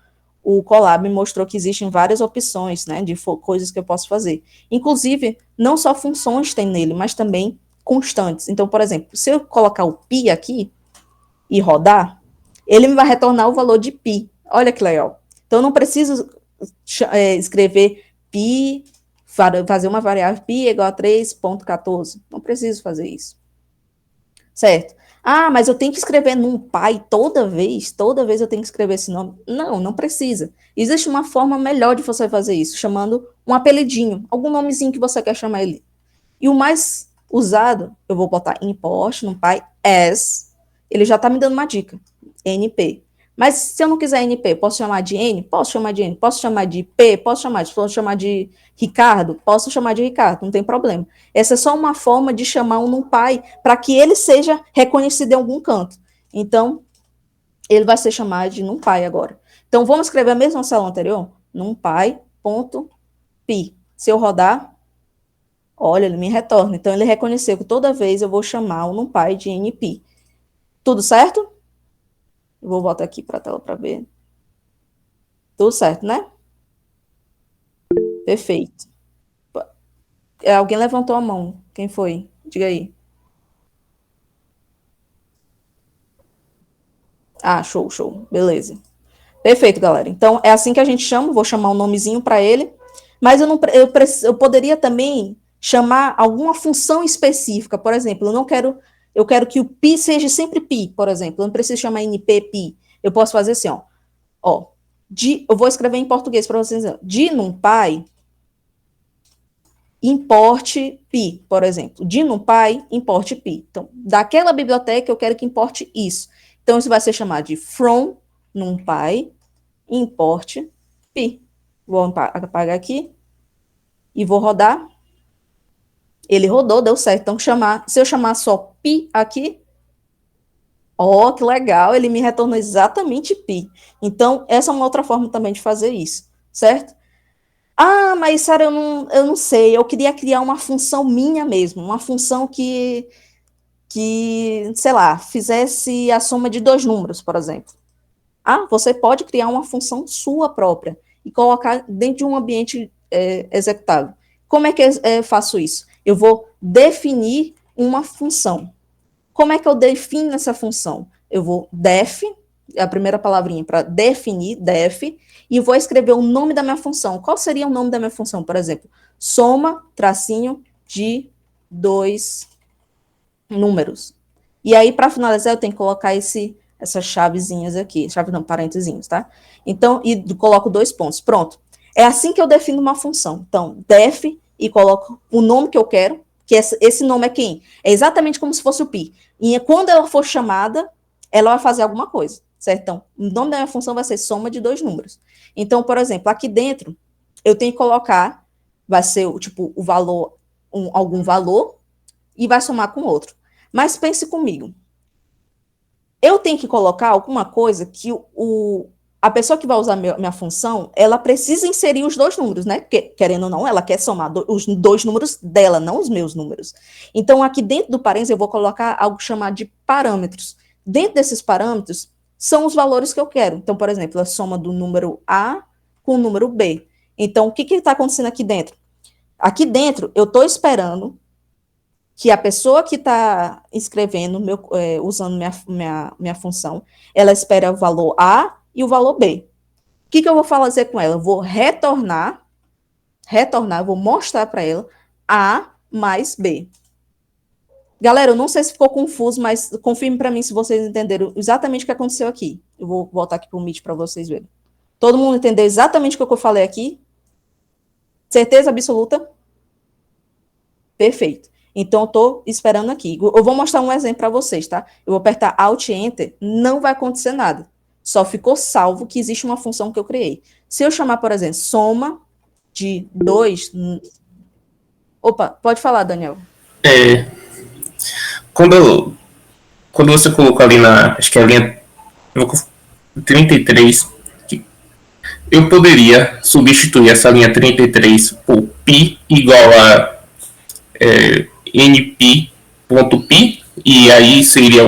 o Colab me mostrou que existem várias opções, né, de coisas que eu posso fazer. Inclusive, não só funções tem nele, mas também constantes. Então, por exemplo, se eu colocar o pi aqui e rodar, ele me vai retornar o valor de pi. Olha que legal. Então, eu não preciso escrever pi fazer uma variável pi igual a 3,14. Não preciso fazer isso. Certo? Ah, mas eu tenho que escrever NumPy toda vez eu tenho que escrever esse nome. Não, não precisa. Existe uma forma melhor de você fazer isso, chamando um apelidinho, algum nomezinho que você quer chamar ele. E o mais usado, eu vou botar import NumPy as, ele já está me dando uma dica, NP. Mas se eu não quiser NP, posso chamar de N? Posso chamar de N. Posso chamar de P? Posso chamar de Ricardo? Posso chamar de Ricardo, não tem problema. Essa é só uma forma de chamar um NumPy para que ele seja reconhecido em algum canto. Então, ele vai ser chamado de NumPy agora. Então, vamos escrever a mesma célula anterior? NumPy.py. Se eu rodar, olha, ele me retorna. Então, ele reconheceu que toda vez eu vou chamar o NumPy de NP. Tudo certo? Eu vou voltar aqui para a tela para ver. Tudo certo, né? Perfeito. Alguém levantou a mão. Quem foi? Diga aí. Ah, show, show. Beleza. Perfeito, galera. Então, é assim que a gente chama. Vou chamar um nomezinho para ele. Mas eu poderia também chamar alguma função específica. Por exemplo, eu quero que o pi seja sempre pi, por exemplo. Eu não preciso chamar np pi. Eu posso fazer assim, ó. Eu vou escrever em português para vocês. De NumPy, importe pi, por exemplo. De NumPy, importe pi. Então, daquela biblioteca, eu quero que importe isso. Então, isso vai ser chamado de from NumPy, import pi. Vou apagar aqui e vou rodar. Ele rodou, deu certo. Então, se eu chamar só pi aqui, ó, que legal, ele me retornou exatamente pi. Então, essa é uma outra forma também de fazer isso, certo? Ah, mas, Sara, eu não sei, eu queria criar uma função minha mesmo, uma função que, sei lá, fizesse a soma de 2 números, por exemplo. Ah, você pode criar uma função sua própria e colocar dentro de um ambiente executável. Como é que eu faço isso? Eu vou definir uma função. Como é que eu defino essa função? Eu vou def, a primeira palavrinha para definir, def, e vou escrever o nome da minha função. Qual seria o nome da minha função? Por exemplo, soma, tracinho, de 2 números. E aí, para finalizar, eu tenho que colocar essas chavezinhas aqui, chave não, parentezinhos, tá? Então, e coloco 2 pontos. Pronto. É assim que eu defino uma função. Então, def, e coloco o nome que eu quero, que esse nome é quem? É exatamente como se fosse o pi. E quando ela for chamada, ela vai fazer alguma coisa, certo? Então, o nome da minha função vai ser soma de 2 números. Então, por exemplo, aqui dentro, eu tenho que colocar, vai ser, tipo, o valor, algum valor, e vai somar com outro. Mas pense comigo. Eu tenho que colocar alguma coisa que a pessoa que vai usar minha função, ela precisa inserir os 2 números, né? Porque, querendo ou não, ela quer somar os 2 números dela, não os meus números. Então, aqui dentro do parênteses, eu vou colocar algo chamado de parâmetros. Dentro desses parâmetros, são os valores que eu quero. Então, por exemplo, a soma do número A com o número B. Então, o que está acontecendo aqui dentro? Aqui dentro, eu estou esperando que a pessoa que está escrevendo, usando minha função, ela espera o valor A e o valor B. O que eu vou fazer com ela? Eu vou retornar, eu vou mostrar para ela A mais B. Galera, eu não sei se ficou confuso, mas confirme para mim se vocês entenderam exatamente o que aconteceu aqui. Eu vou voltar aqui para o Meet para vocês verem. Todo mundo entendeu exatamente o que eu falei aqui? Certeza absoluta? Perfeito. Então, eu estou esperando aqui. Eu vou mostrar um exemplo para vocês, tá? Eu vou apertar Alt Enter, não vai acontecer nada. Só ficou salvo que existe uma função que eu criei. Se eu chamar, por exemplo, soma de 2... Opa, pode falar, Daniel. Quando você colocou ali acho que a linha 33, eu poderia substituir essa linha 33 por pi igual a np.pi, e aí seria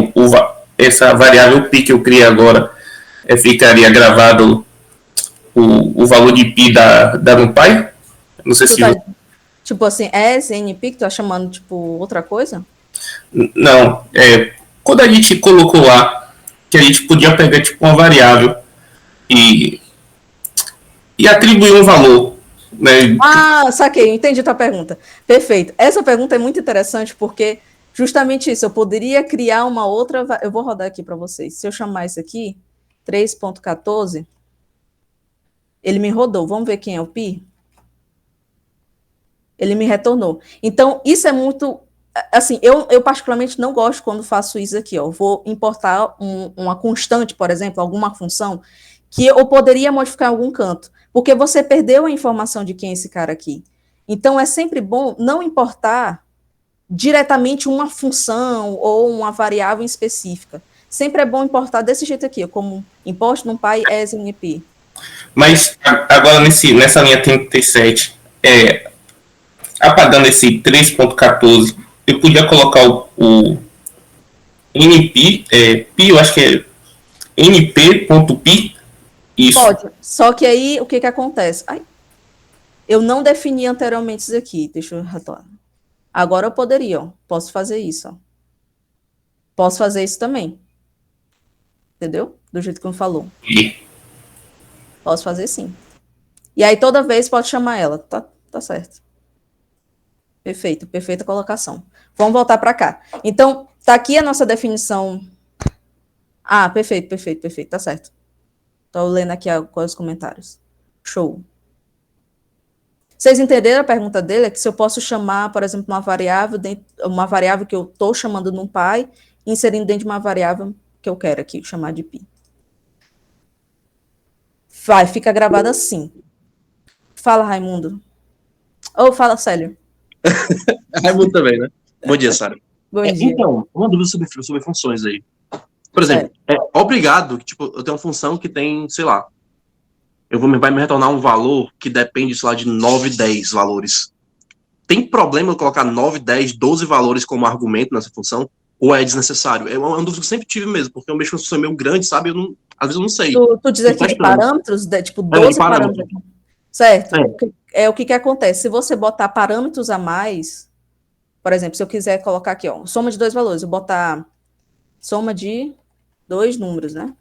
essa variável pi que eu criei agora, ficaria gravado o valor de pi da NumPy? Não sei se... Tipo assim, as np que tu tá chamando, tipo, outra coisa? Não, quando a gente colocou lá que a gente podia pegar tipo uma variável e atribuir um valor Né? Ah, saquei, entendi tua pergunta. Perfeito. Essa pergunta é muito interessante porque justamente isso, eu poderia criar uma outra. Eu vou rodar aqui para vocês. Se eu chamar isso aqui, 3.14, ele me rodou. Vamos ver quem é o pi? Ele me retornou. Então, isso é muito. Assim, eu particularmente não gosto quando faço isso aqui. Ó. Eu vou importar uma constante, por exemplo, alguma função, que eu poderia modificar em algum canto, porque você perdeu a informação de quem é esse cara aqui. Então, é sempre bom não importar diretamente uma função ou uma variável específica. Sempre é bom importar desse jeito aqui, como import numpy as np. Mas agora nessa linha 37, apagando esse 3.14, eu podia colocar o np, pi, eu acho que é np.pi, isso. Pode, só que aí o que acontece? Ai, eu não defini anteriormente isso aqui, deixa eu retornar. Agora eu poderia, ó, posso fazer isso. Ó. Posso fazer isso também. Entendeu? Do jeito que eu falou. Posso fazer sim. E aí toda vez pode chamar ela. Tá certo. Perfeito, perfeita colocação. Vamos voltar para cá. Então, tá aqui a nossa definição. Ah, perfeito, tá certo. Estou lendo aqui os comentários. Show. Vocês entenderam a pergunta dele? É que se eu posso chamar, por exemplo, uma variável que eu estou chamando num pai, inserindo dentro de uma variável que eu quero aqui, chamar de pi. Fica gravado assim. Fala, Raimundo. Ou fala, Célio. Raimundo também, né? Bom dia, Sara. Bom dia. Então, uma dúvida sobre funções aí. Por exemplo, obrigado que, tipo, eu tenho uma função que tem, sei lá, vai me retornar um valor que depende, sei lá, de 9, 10 valores. Tem problema eu colocar 9, 10, 12 valores como argumento nessa função? Ou é desnecessário? É uma dúvida que eu sempre tive mesmo, porque eu mexo com uma função meio grande, sabe? Às vezes eu não sei. Tu diz aqui de parâmetros, tipo 12 parâmetros. Certo. O que acontece? Se você botar parâmetros a mais, por exemplo, se eu quiser colocar aqui, ó, soma de 2 valores, eu botar soma de 2 números, né?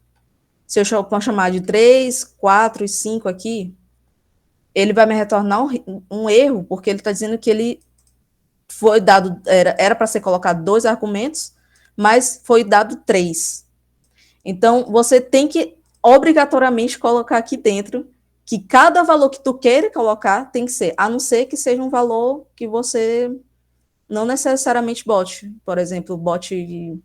Se eu chamar de 3, 4 e 5 aqui, ele vai me retornar um erro, porque ele está dizendo que ele foi dado, era para ser colocado 2 argumentos, mas foi dado 3. Então, você tem que obrigatoriamente colocar aqui dentro que cada valor que tu queira colocar tem que ser, a não ser que seja um valor que você não necessariamente bote. Por exemplo, bote...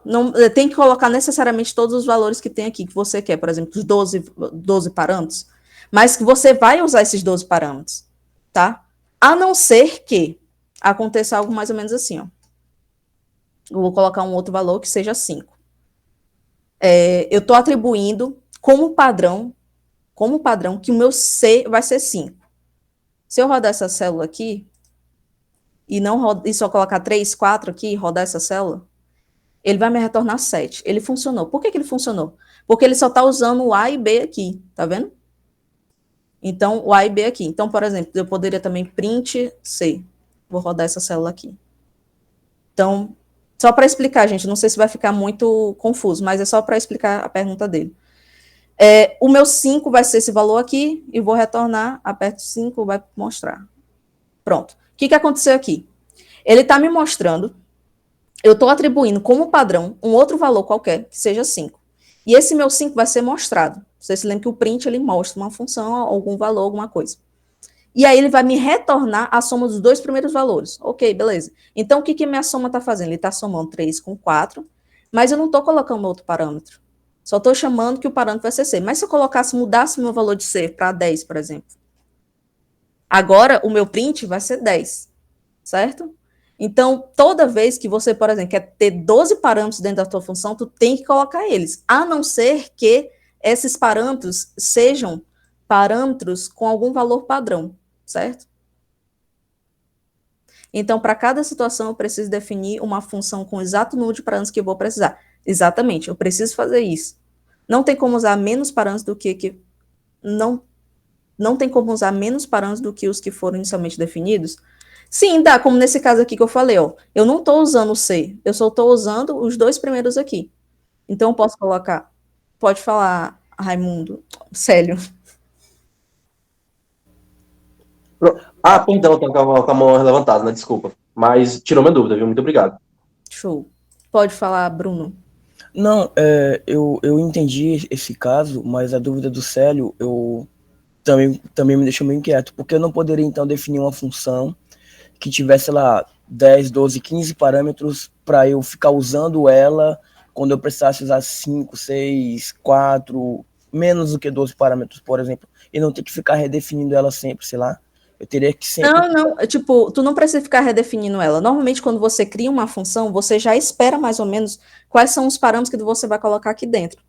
não, tem que colocar necessariamente todos os valores que tem aqui, que você quer, por exemplo, os 12 parâmetros, mas que você vai usar esses 12 parâmetros, tá? A não ser que aconteça algo mais ou menos assim, ó. Eu vou colocar um outro valor que seja 5. Eu estou atribuindo como padrão que o meu C vai ser 5. Se eu rodar essa célula aqui, e só colocar 3, 4 aqui, e rodar essa célula, ele vai me retornar 7. Ele funcionou. Por que ele funcionou? Porque ele só está usando o A e B aqui, tá vendo? Então, o A e B aqui. Então, por exemplo, eu poderia também print C. Vou rodar essa célula aqui. Então, só para explicar, gente, não sei se vai ficar muito confuso, mas é só para explicar a pergunta dele. O meu 5 vai ser esse valor aqui, e vou retornar, aperto 5, vai mostrar. Pronto. O que aconteceu aqui? Ele está me mostrando, eu estou atribuindo como padrão um outro valor qualquer, que seja 5. E esse meu 5 vai ser mostrado. Você se lembra que o print, ele mostra uma função, algum valor, alguma coisa. E aí ele vai me retornar a soma dos 2 primeiros valores. Ok, beleza. Então, o que minha soma está fazendo? Ele está somando 3 com 4, mas eu não estou colocando outro parâmetro. Só estou chamando que o parâmetro vai ser C. Mas se eu mudasse o meu valor de C para 10, por exemplo, agora o meu print vai ser 10, certo? Então, toda vez que você, por exemplo, quer ter 12 parâmetros dentro da tua função, tu tem que colocar eles, a não ser que esses parâmetros sejam parâmetros com algum valor padrão, certo? Então, para cada situação, eu preciso definir uma função com o exato número de parâmetros que eu vou precisar. Exatamente, eu preciso fazer isso. Não tem como usar menos parâmetros do que não tem como usar menos parâmetros do que os que foram inicialmente definidos? Sim, dá, como nesse caso aqui que eu falei, ó. Eu não estou usando o C, eu só estou usando os 2 primeiros aqui. Então, eu posso colocar... Pode falar, Raimundo, Célio. Perdão, tá com a mão levantada, né? Desculpa. Mas tirou minha dúvida, viu? Muito obrigado. Show. Pode falar, Bruno. Não, eu entendi esse caso, mas a dúvida do Célio também me deixou meio inquieto, porque eu não poderia então definir uma função que tivesse lá 10, 12, 15 parâmetros para eu ficar usando ela quando eu precisasse usar 5, 6, 4, menos do que 12 parâmetros, por exemplo, e não ter que ficar redefinindo ela sempre, sei lá. Eu teria que sempre... Não, tipo, tu não precisa ficar redefinindo ela. Normalmente, quando você cria uma função, você já espera mais ou menos quais são os parâmetros que você vai colocar aqui dentro,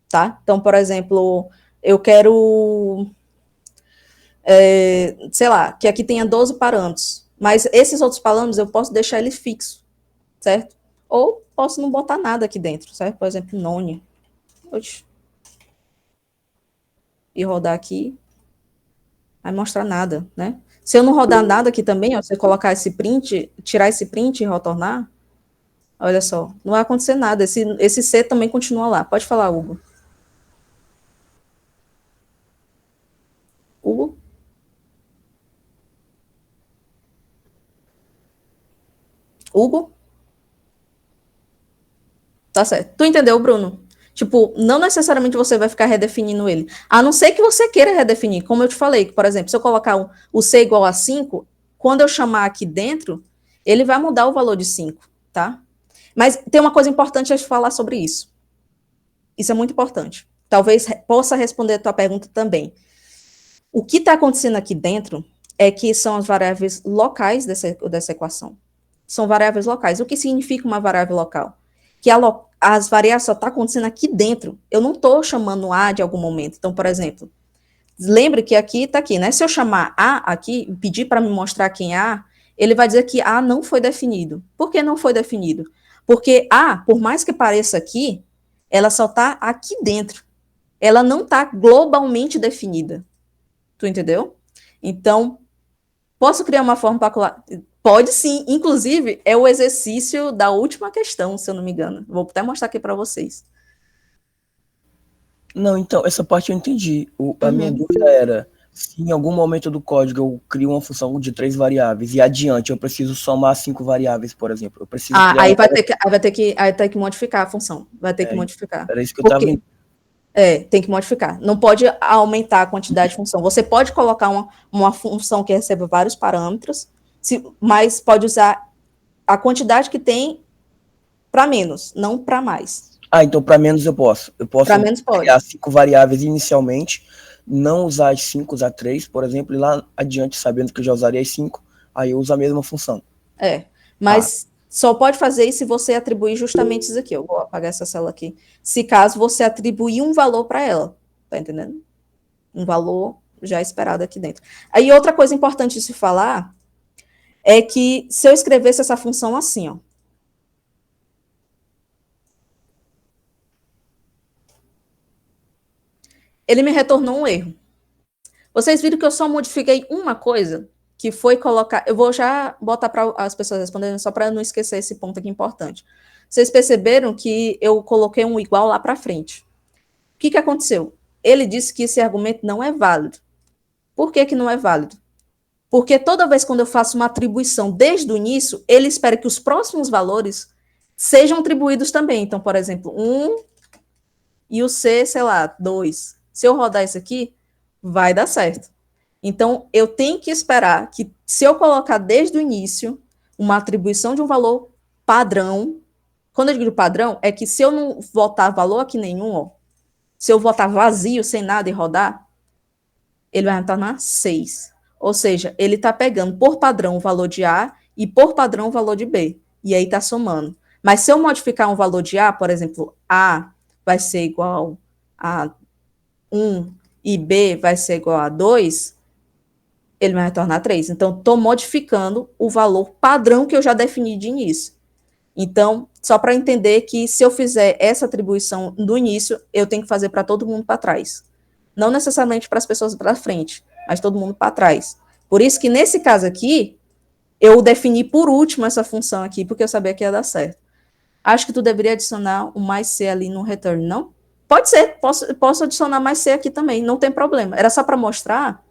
tá? Então, por exemplo, eu quero, sei lá, que aqui tenha 12 parâmetros, mas esses outros parâmetros eu posso deixar ele fixo, certo? Ou posso não botar nada aqui dentro, certo? Por exemplo, none. E rodar aqui, vai mostrar nada, né? Se eu não rodar nada aqui também, ó, se eu colocar esse print, tirar esse print e retornar, olha só, não vai acontecer nada. Esse C também continua lá. Pode falar, Hugo. Hugo? Hugo? Tá certo. Tu entendeu, Bruno? Tipo, não necessariamente você vai ficar redefinindo ele. A não ser que você queira redefinir. Como eu te falei, que, por exemplo, se eu colocar o C igual a 5, quando eu chamar aqui dentro, ele vai mudar o valor de 5, tá? Mas tem uma coisa importante a falar sobre isso. Isso é muito importante. Talvez possa responder a tua pergunta também. O que está acontecendo aqui dentro é que são as variáveis locais dessa equação. São variáveis locais. O que significa uma variável local? Que as variáveis só estão acontecendo aqui dentro. Eu não estou chamando A de algum momento. Então, por exemplo, lembre que aqui está aqui, né? Se eu chamar A aqui, pedir para me mostrar quem é A, ele vai dizer que A não foi definido. Por que não foi definido? Porque A, por mais que pareça aqui, ela só está aqui dentro. Ela não está globalmente definida. Tu entendeu? Então, posso criar uma forma para... Pode sim. Inclusive, é o exercício da última questão, se eu não me engano. Vou até mostrar aqui para vocês. Não, então, essa parte eu entendi. A minha dúvida era se em algum momento do código eu crio uma função de 3 variáveis e adiante eu preciso somar 5 variáveis, por exemplo. Eu preciso aí vai ter que modificar a função. Vai ter que modificar. Era isso que eu estava vendo. Tem que modificar. Não pode aumentar a quantidade de função. Você pode colocar uma função que receba vários parâmetros, mas pode usar a quantidade que tem para menos, não para mais. Então para menos eu posso. Eu posso criar 5 variáveis inicialmente, não usar as 5, usar 3, por exemplo, e lá adiante, sabendo que eu já usaria as 5, aí eu uso a mesma função. Mas só pode fazer isso se você atribuir justamente isso aqui. Eu vou apagar essa célula aqui. Se caso você atribuir um valor para ela. Tá entendendo? Um valor já esperado aqui dentro. Aí outra coisa importante de se falar é que se eu escrevesse essa função assim, ó. Ele me retornou um erro. Vocês viram que eu só modifiquei uma coisa, que foi colocar... Eu vou já botar para as pessoas responderem, só para não esquecer esse ponto aqui importante. Vocês perceberam que eu coloquei um igual lá para frente. O que aconteceu? Ele disse que esse argumento não é válido. Por que não é válido? Porque toda vez quando eu faço uma atribuição desde o início, ele espera que os próximos valores sejam atribuídos também. Então, por exemplo, 1 e o C, sei lá, 2. Se eu rodar isso aqui, vai dar certo. Então, eu tenho que esperar que, se eu colocar desde o início uma atribuição de um valor padrão, quando eu digo padrão, é que se eu não botar valor aqui nenhum, ó, se eu botar vazio, sem nada e rodar, ele vai retornar 6. Ou seja, ele está pegando por padrão o valor de A e por padrão o valor de B. E aí está somando. Mas se eu modificar um valor de A, por exemplo, A vai ser igual a 1 e B vai ser igual a 2, ele vai retornar 3. Então, estou modificando o valor padrão que eu já defini de início. Então, só para entender que se eu fizer essa atribuição no início, eu tenho que fazer para todo mundo para trás. Não necessariamente para as pessoas para frente, mas todo mundo para trás. Por isso que, nesse caso aqui, eu defini por último essa função aqui, porque eu sabia que ia dar certo. Acho que tu deveria adicionar um mais C ali no return, não? Pode ser, posso adicionar mais C aqui também, não tem problema. Era só para mostrar,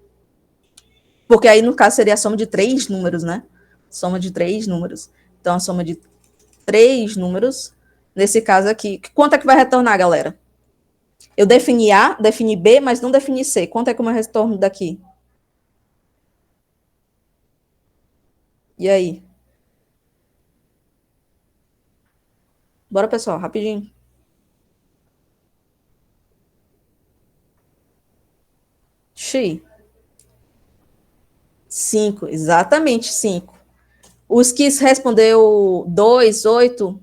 Porque aí, no caso, seria a soma de 3 números, né? Soma de 3 números. Então, a soma de 3 números, nesse caso aqui. Quanto é que vai retornar, galera? Eu defini A, defini B, mas não defini C. Quanto é que eu retorno daqui? E aí? Bora, pessoal, rapidinho. Xi. 5, exatamente 5. Os que respondeu 2, 8,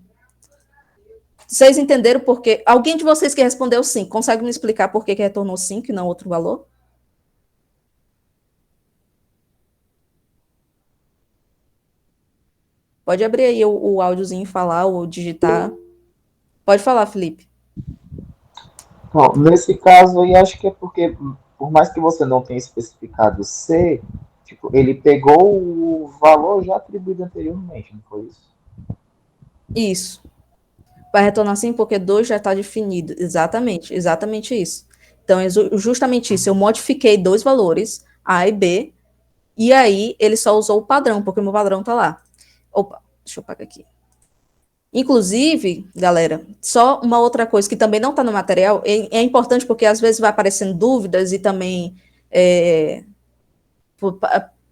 vocês entenderam por quê? Alguém de vocês que respondeu 5, consegue me explicar por que retornou 5 e não outro valor? Pode abrir aí o áudiozinho e falar ou digitar. Pode falar, Felipe. Bom, nesse caso aí, acho que é porque, por mais que você não tenha especificado C, tipo, ele pegou o valor já atribuído anteriormente, não foi isso? Isso. Vai retornar 5 porque 2 já está definido. Exatamente isso. Então, é justamente isso. Eu modifiquei 2 valores, A e B, e aí ele só usou o padrão, porque o meu padrão está lá. Opa, deixa eu apagar aqui. Inclusive, galera, só uma outra coisa que também não está no material, é importante porque às vezes vai aparecendo dúvidas e também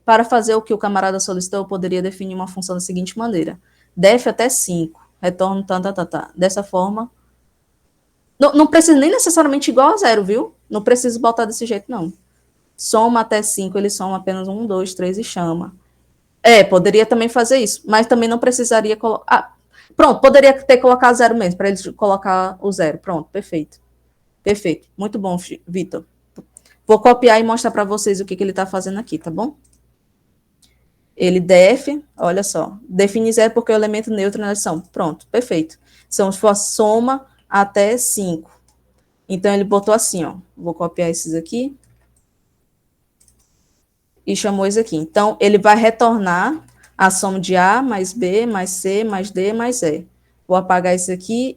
para fazer o que o camarada solicitou, eu poderia definir uma função da seguinte maneira: def até 5, retorno dessa forma. Não precisa nem necessariamente igual a 0, viu? Não precisa botar desse jeito, não. Soma até 5, ele soma apenas 1, 2, 3 e chama. Poderia também fazer isso, mas também não precisaria colocar. Pronto, poderia ter colocado 0 mesmo, para ele colocar o 0. Pronto, perfeito. Perfeito. Muito bom, Vitor. Vou copiar e mostrar para vocês o que ele está fazendo aqui, tá bom? Ele def, olha só, define 0 porque é o elemento neutro na lição. Pronto, perfeito. São soma até 5. Então, ele botou assim, ó. Vou copiar esses aqui. E chamou isso aqui. Então, ele vai retornar a soma de A mais B mais C mais D mais E. Vou apagar isso aqui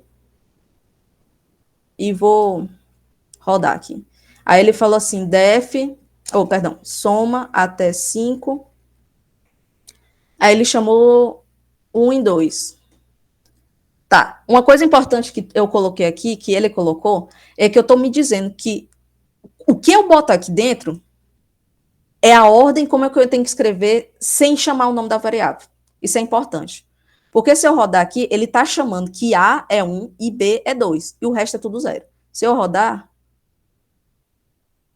e vou rodar aqui. Aí ele falou assim, soma até 5. Aí ele chamou 1 em 2. Tá, uma coisa importante que eu coloquei aqui, que ele colocou, é que eu estou me dizendo que o que eu boto aqui dentro é a ordem como é que eu tenho que escrever sem chamar o nome da variável. Isso é importante. Porque se eu rodar aqui, ele está chamando que A é 1 e B é 2. E o resto é tudo 0. Se eu rodar,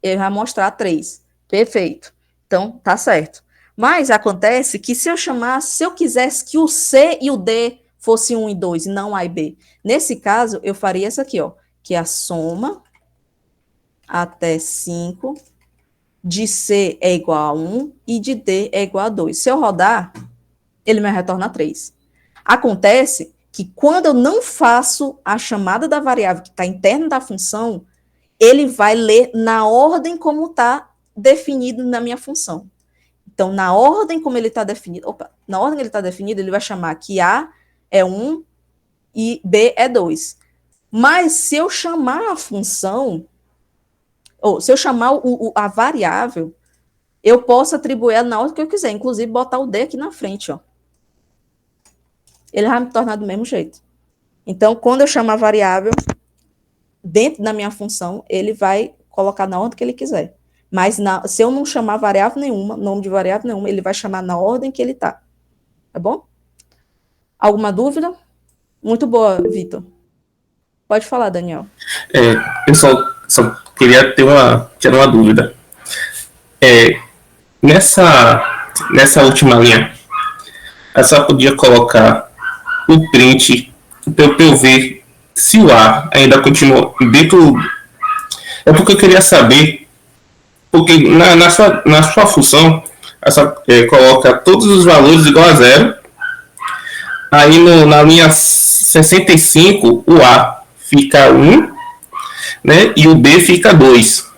ele vai mostrar 3. Perfeito. Então, tá certo. Mas acontece que se eu quisesse que o C e o D fosse 1 e 2, e não A e B, nesse caso, eu faria essa aqui, ó, que é a soma até 5 de C é igual a 1 e de D é igual a 2. Se eu rodar, ele me retorna 3. Acontece que quando eu não faço a chamada da variável que está interna da função, ele vai ler na ordem como está definido na minha função. Então, na ordem como ele está definido, ele vai chamar que A é 1 e B é 2. Mas se eu chamar a função, ou se eu chamar a variável, eu posso atribuir ela na ordem que eu quiser, inclusive botar o D aqui na frente, ó. Ele vai me tornar do mesmo jeito. Então, quando eu chamar a variável, dentro da minha função, ele vai colocar na ordem que ele quiser. Mas se eu não chamar variável nenhuma, nome de variável nenhuma, ele vai chamar na ordem que ele está. Tá bom? Alguma dúvida? Muito boa, Vitor. Pode falar, Daniel. Eu só queria tirar uma dúvida. Nessa última linha, eu só podia colocar o print para eu ver se o A ainda continua dentro. É porque eu queria saber, porque na sua função, coloca todos os valores igual a 0. Aí na linha 65, o A fica 1, né, e o B fica 2.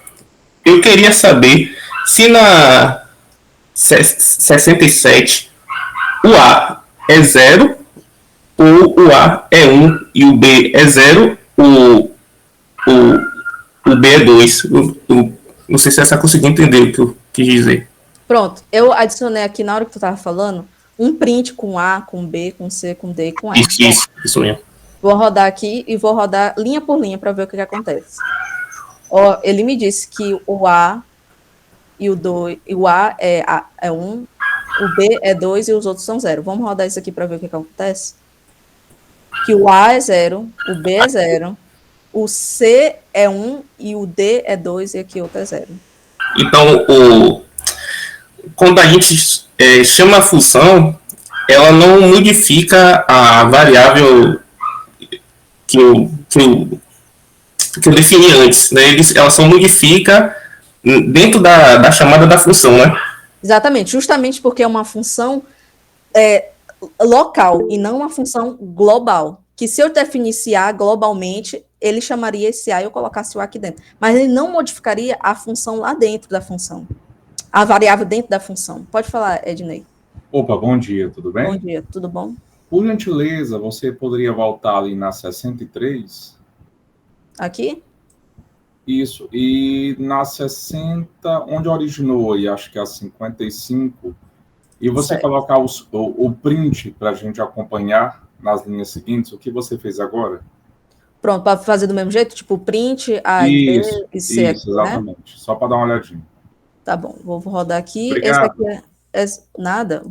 Eu queria saber se na 67 o A é 0, ou o A é 1 e o B é 0, o B é 2. Eu não sei se você conseguiu entender o que eu quis dizer. Pronto, eu adicionei aqui na hora que tu estava falando um print com A, com B, com C, com D e com E. Isso mesmo. Vou rodar aqui e vou rodar linha por linha para ver o que acontece. Ó, ele me disse que o A e o A é 1, o B é 2 e os outros são 0. Vamos rodar isso aqui para ver o que acontece. Que o A é 0, o B é 0, o C é 1 e o D é 2 e aqui outro é 0. Então, quando a gente chama a função, ela não modifica a variável que eu defini antes, né? Ela só modifica dentro da chamada da função, né? Exatamente, justamente porque é uma função local e não uma função global. Que se eu definisse A globalmente, ele chamaria esse A e eu colocasse o A aqui dentro. Mas ele não modificaria a função lá dentro da função. A variável dentro da função. Pode falar, Ednei. Opa, bom dia, tudo bem? Bom dia, tudo bom? Por gentileza, você poderia voltar ali na 63? Aqui? Isso, e na 60, onde originou aí, acho que é a 55, e você Certo. colocar o print para a gente acompanhar nas linhas seguintes, o que você fez agora? Pronto, para fazer do mesmo jeito? Tipo, print, A e B e C isso, aqui, né? exatamente. Só para dar uma olhadinha. Tá bom, vou rodar aqui. Obrigado. Esse aqui nada.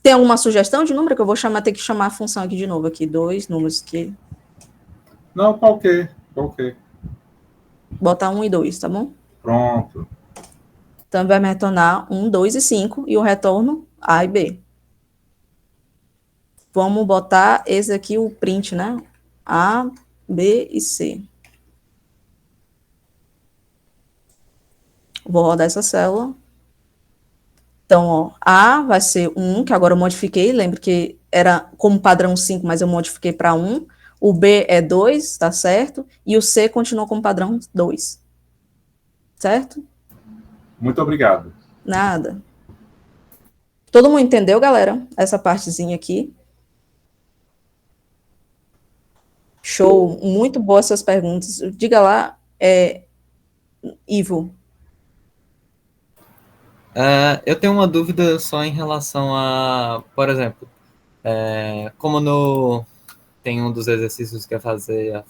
Tem alguma sugestão de número que eu vou ter que chamar a função aqui de novo? Aqui, 2 números aqui. Não, qualquer. Botar 1 e 2, tá bom? Pronto. Então, vai me retornar 1, 2 e 5, e o retorno A e B. Vamos botar esse aqui, o print, né? A, B e C. Vou rodar essa célula. Então, ó, A vai ser 1, que agora eu modifiquei. Lembra que era como padrão 5, mas eu modifiquei para 1. O B é 2, tá certo? E o C continuou como padrão 2. Certo? Muito obrigado. Nada. Todo mundo entendeu, galera? Essa partezinha aqui. Show. Muito boas essas perguntas. Diga lá, Ivo. Eu tenho uma dúvida só em relação a, por exemplo, como tem um dos exercícios que é fazer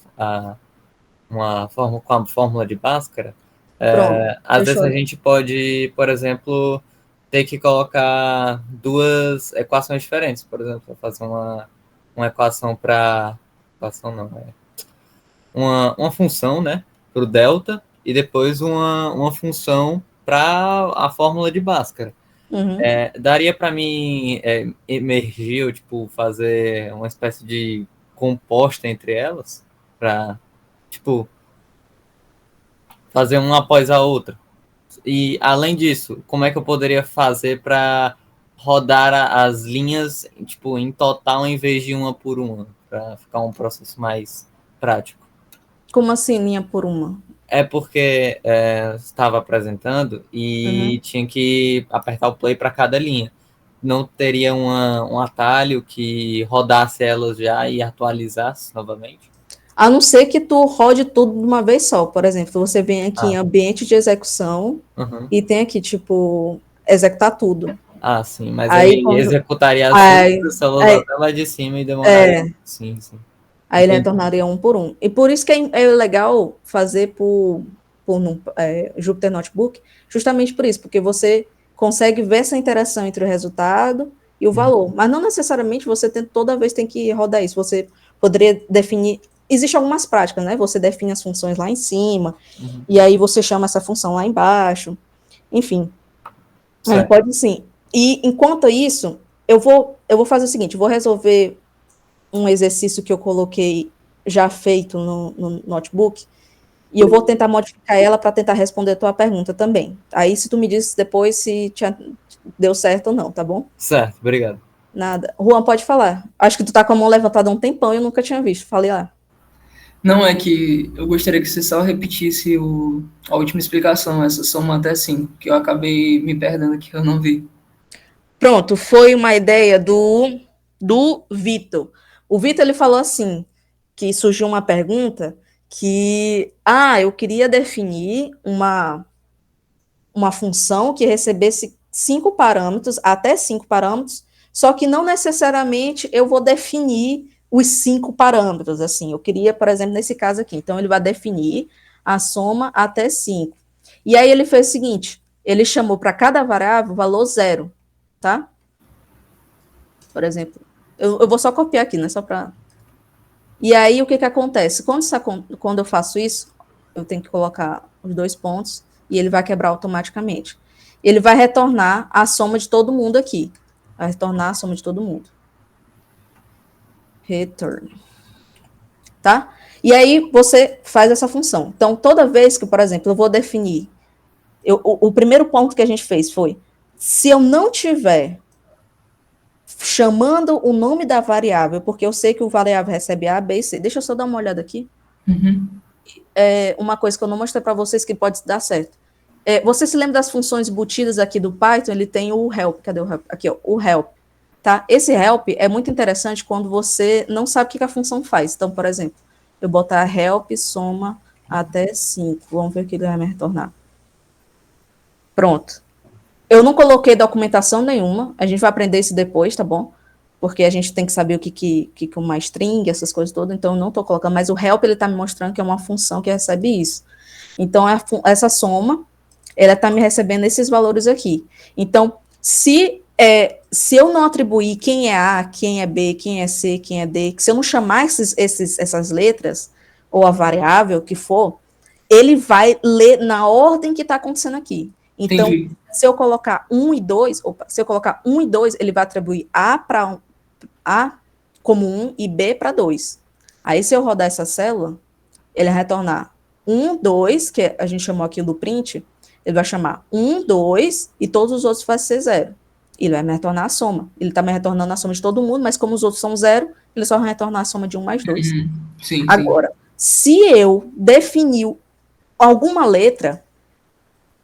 uma fórmula com a fórmula de Bhaskara, às vezes a gente pode, por exemplo, ter que colocar duas equações diferentes, por exemplo, fazer uma equação para uma função, né, para o delta, e depois uma função para a fórmula de Bhaskara. Uhum. Daria para mim emergir, ou tipo, fazer uma espécie de composta entre elas, para, tipo, fazer uma após a outra. E, além disso, como é que eu poderia fazer para rodar as linhas, tipo, em total, em vez de uma por uma, para ficar um processo mais prático? Como assim, linha por uma? É porque estava apresentando e tinha que apertar o play para cada linha. Não teria um atalho que rodasse elas já e atualizasse novamente? A não ser que tu rode tudo de uma vez só. Por exemplo, você vem aqui em ambiente de execução e tem aqui, tipo, executar tudo. Sim, mas aí executaria as células lá de cima e demoraria. Sim. Aí ele retornaria um por um. E por isso que é legal fazer por Jupyter Notebook, justamente por isso, porque você consegue ver essa interação entre o resultado e o valor. Mas não necessariamente você toda vez tem que rodar isso. Você poderia definir. Existem algumas práticas, né? Você define as funções lá em cima, e aí você chama essa função lá embaixo. Enfim. Pode sim. E enquanto isso, eu vou fazer o seguinte: vou resolver um exercício que eu coloquei já feito no notebook, e eu vou tentar modificar ela para tentar responder a tua pergunta também. Aí, se tu me diz depois se deu certo ou não, tá bom? Certo, obrigado. Nada. Juan, pode falar. Acho que tu tá com a mão levantada há um tempão e eu nunca tinha visto. Falei lá. Não, é que eu gostaria que você só repetisse a última explicação, essa soma até 5, que eu acabei me perdendo aqui, eu não vi. Pronto, foi uma ideia do Vitor. O Vitor, ele falou assim, que surgiu uma pergunta que, eu queria definir uma função que recebesse 5 parâmetros, até 5 parâmetros, só que não necessariamente eu vou definir os 5 parâmetros, assim, eu queria, por exemplo, nesse caso aqui, então ele vai definir a soma até 5. E aí ele fez o seguinte, ele chamou para cada variável o valor 0, tá? Por exemplo, eu vou só copiar aqui, né, só para... E aí, o que acontece? Quando eu faço isso, eu tenho que colocar os 2 pontos, e ele vai quebrar automaticamente. Ele vai retornar a soma de todo mundo aqui. Vai retornar a soma de todo mundo. Return. Tá? E aí, você faz essa função. Então, toda vez que, por exemplo, eu vou definir... O primeiro ponto que a gente fez foi, se eu não tiver chamando o nome da variável, porque eu sei que o variável recebe A, B e C. Deixa eu só dar uma olhada aqui. Uma coisa que eu não mostrei para vocês que pode dar certo. Você se lembra das funções embutidas aqui do Python? Ele tem o help. Cadê o help? Aqui, ó, o help. Tá? Esse help é muito interessante quando você não sabe o que a função faz. Então, por exemplo, eu botar help soma até 5. Vamos ver o que ele vai me retornar. Pronto. Eu não coloquei documentação nenhuma. A gente vai aprender isso depois, tá bom? Porque a gente tem que saber o que uma string, essas coisas todas. Então, eu não estou colocando. Mas o help, ele está me mostrando que é uma função que recebe isso. Então, essa soma, ela está me recebendo esses valores aqui. Então, se eu não atribuir quem é A, quem é B, quem é C, quem é D, se eu não chamar essas letras, ou a variável que for, ele vai ler na ordem que está acontecendo aqui. Então, se eu colocar 1 e 2, ele vai atribuir A como 1 e B para 2. Aí, se eu rodar essa célula, ele vai retornar 1, 2, que a gente chamou aqui do print, ele vai chamar 1, 2, e todos os outros vai ser 0. Ele vai me retornar a soma. Ele está me retornando a soma de todo mundo, mas como os outros são 0, ele só vai retornar a soma de 1 mais 2. Agora, se eu definir alguma letra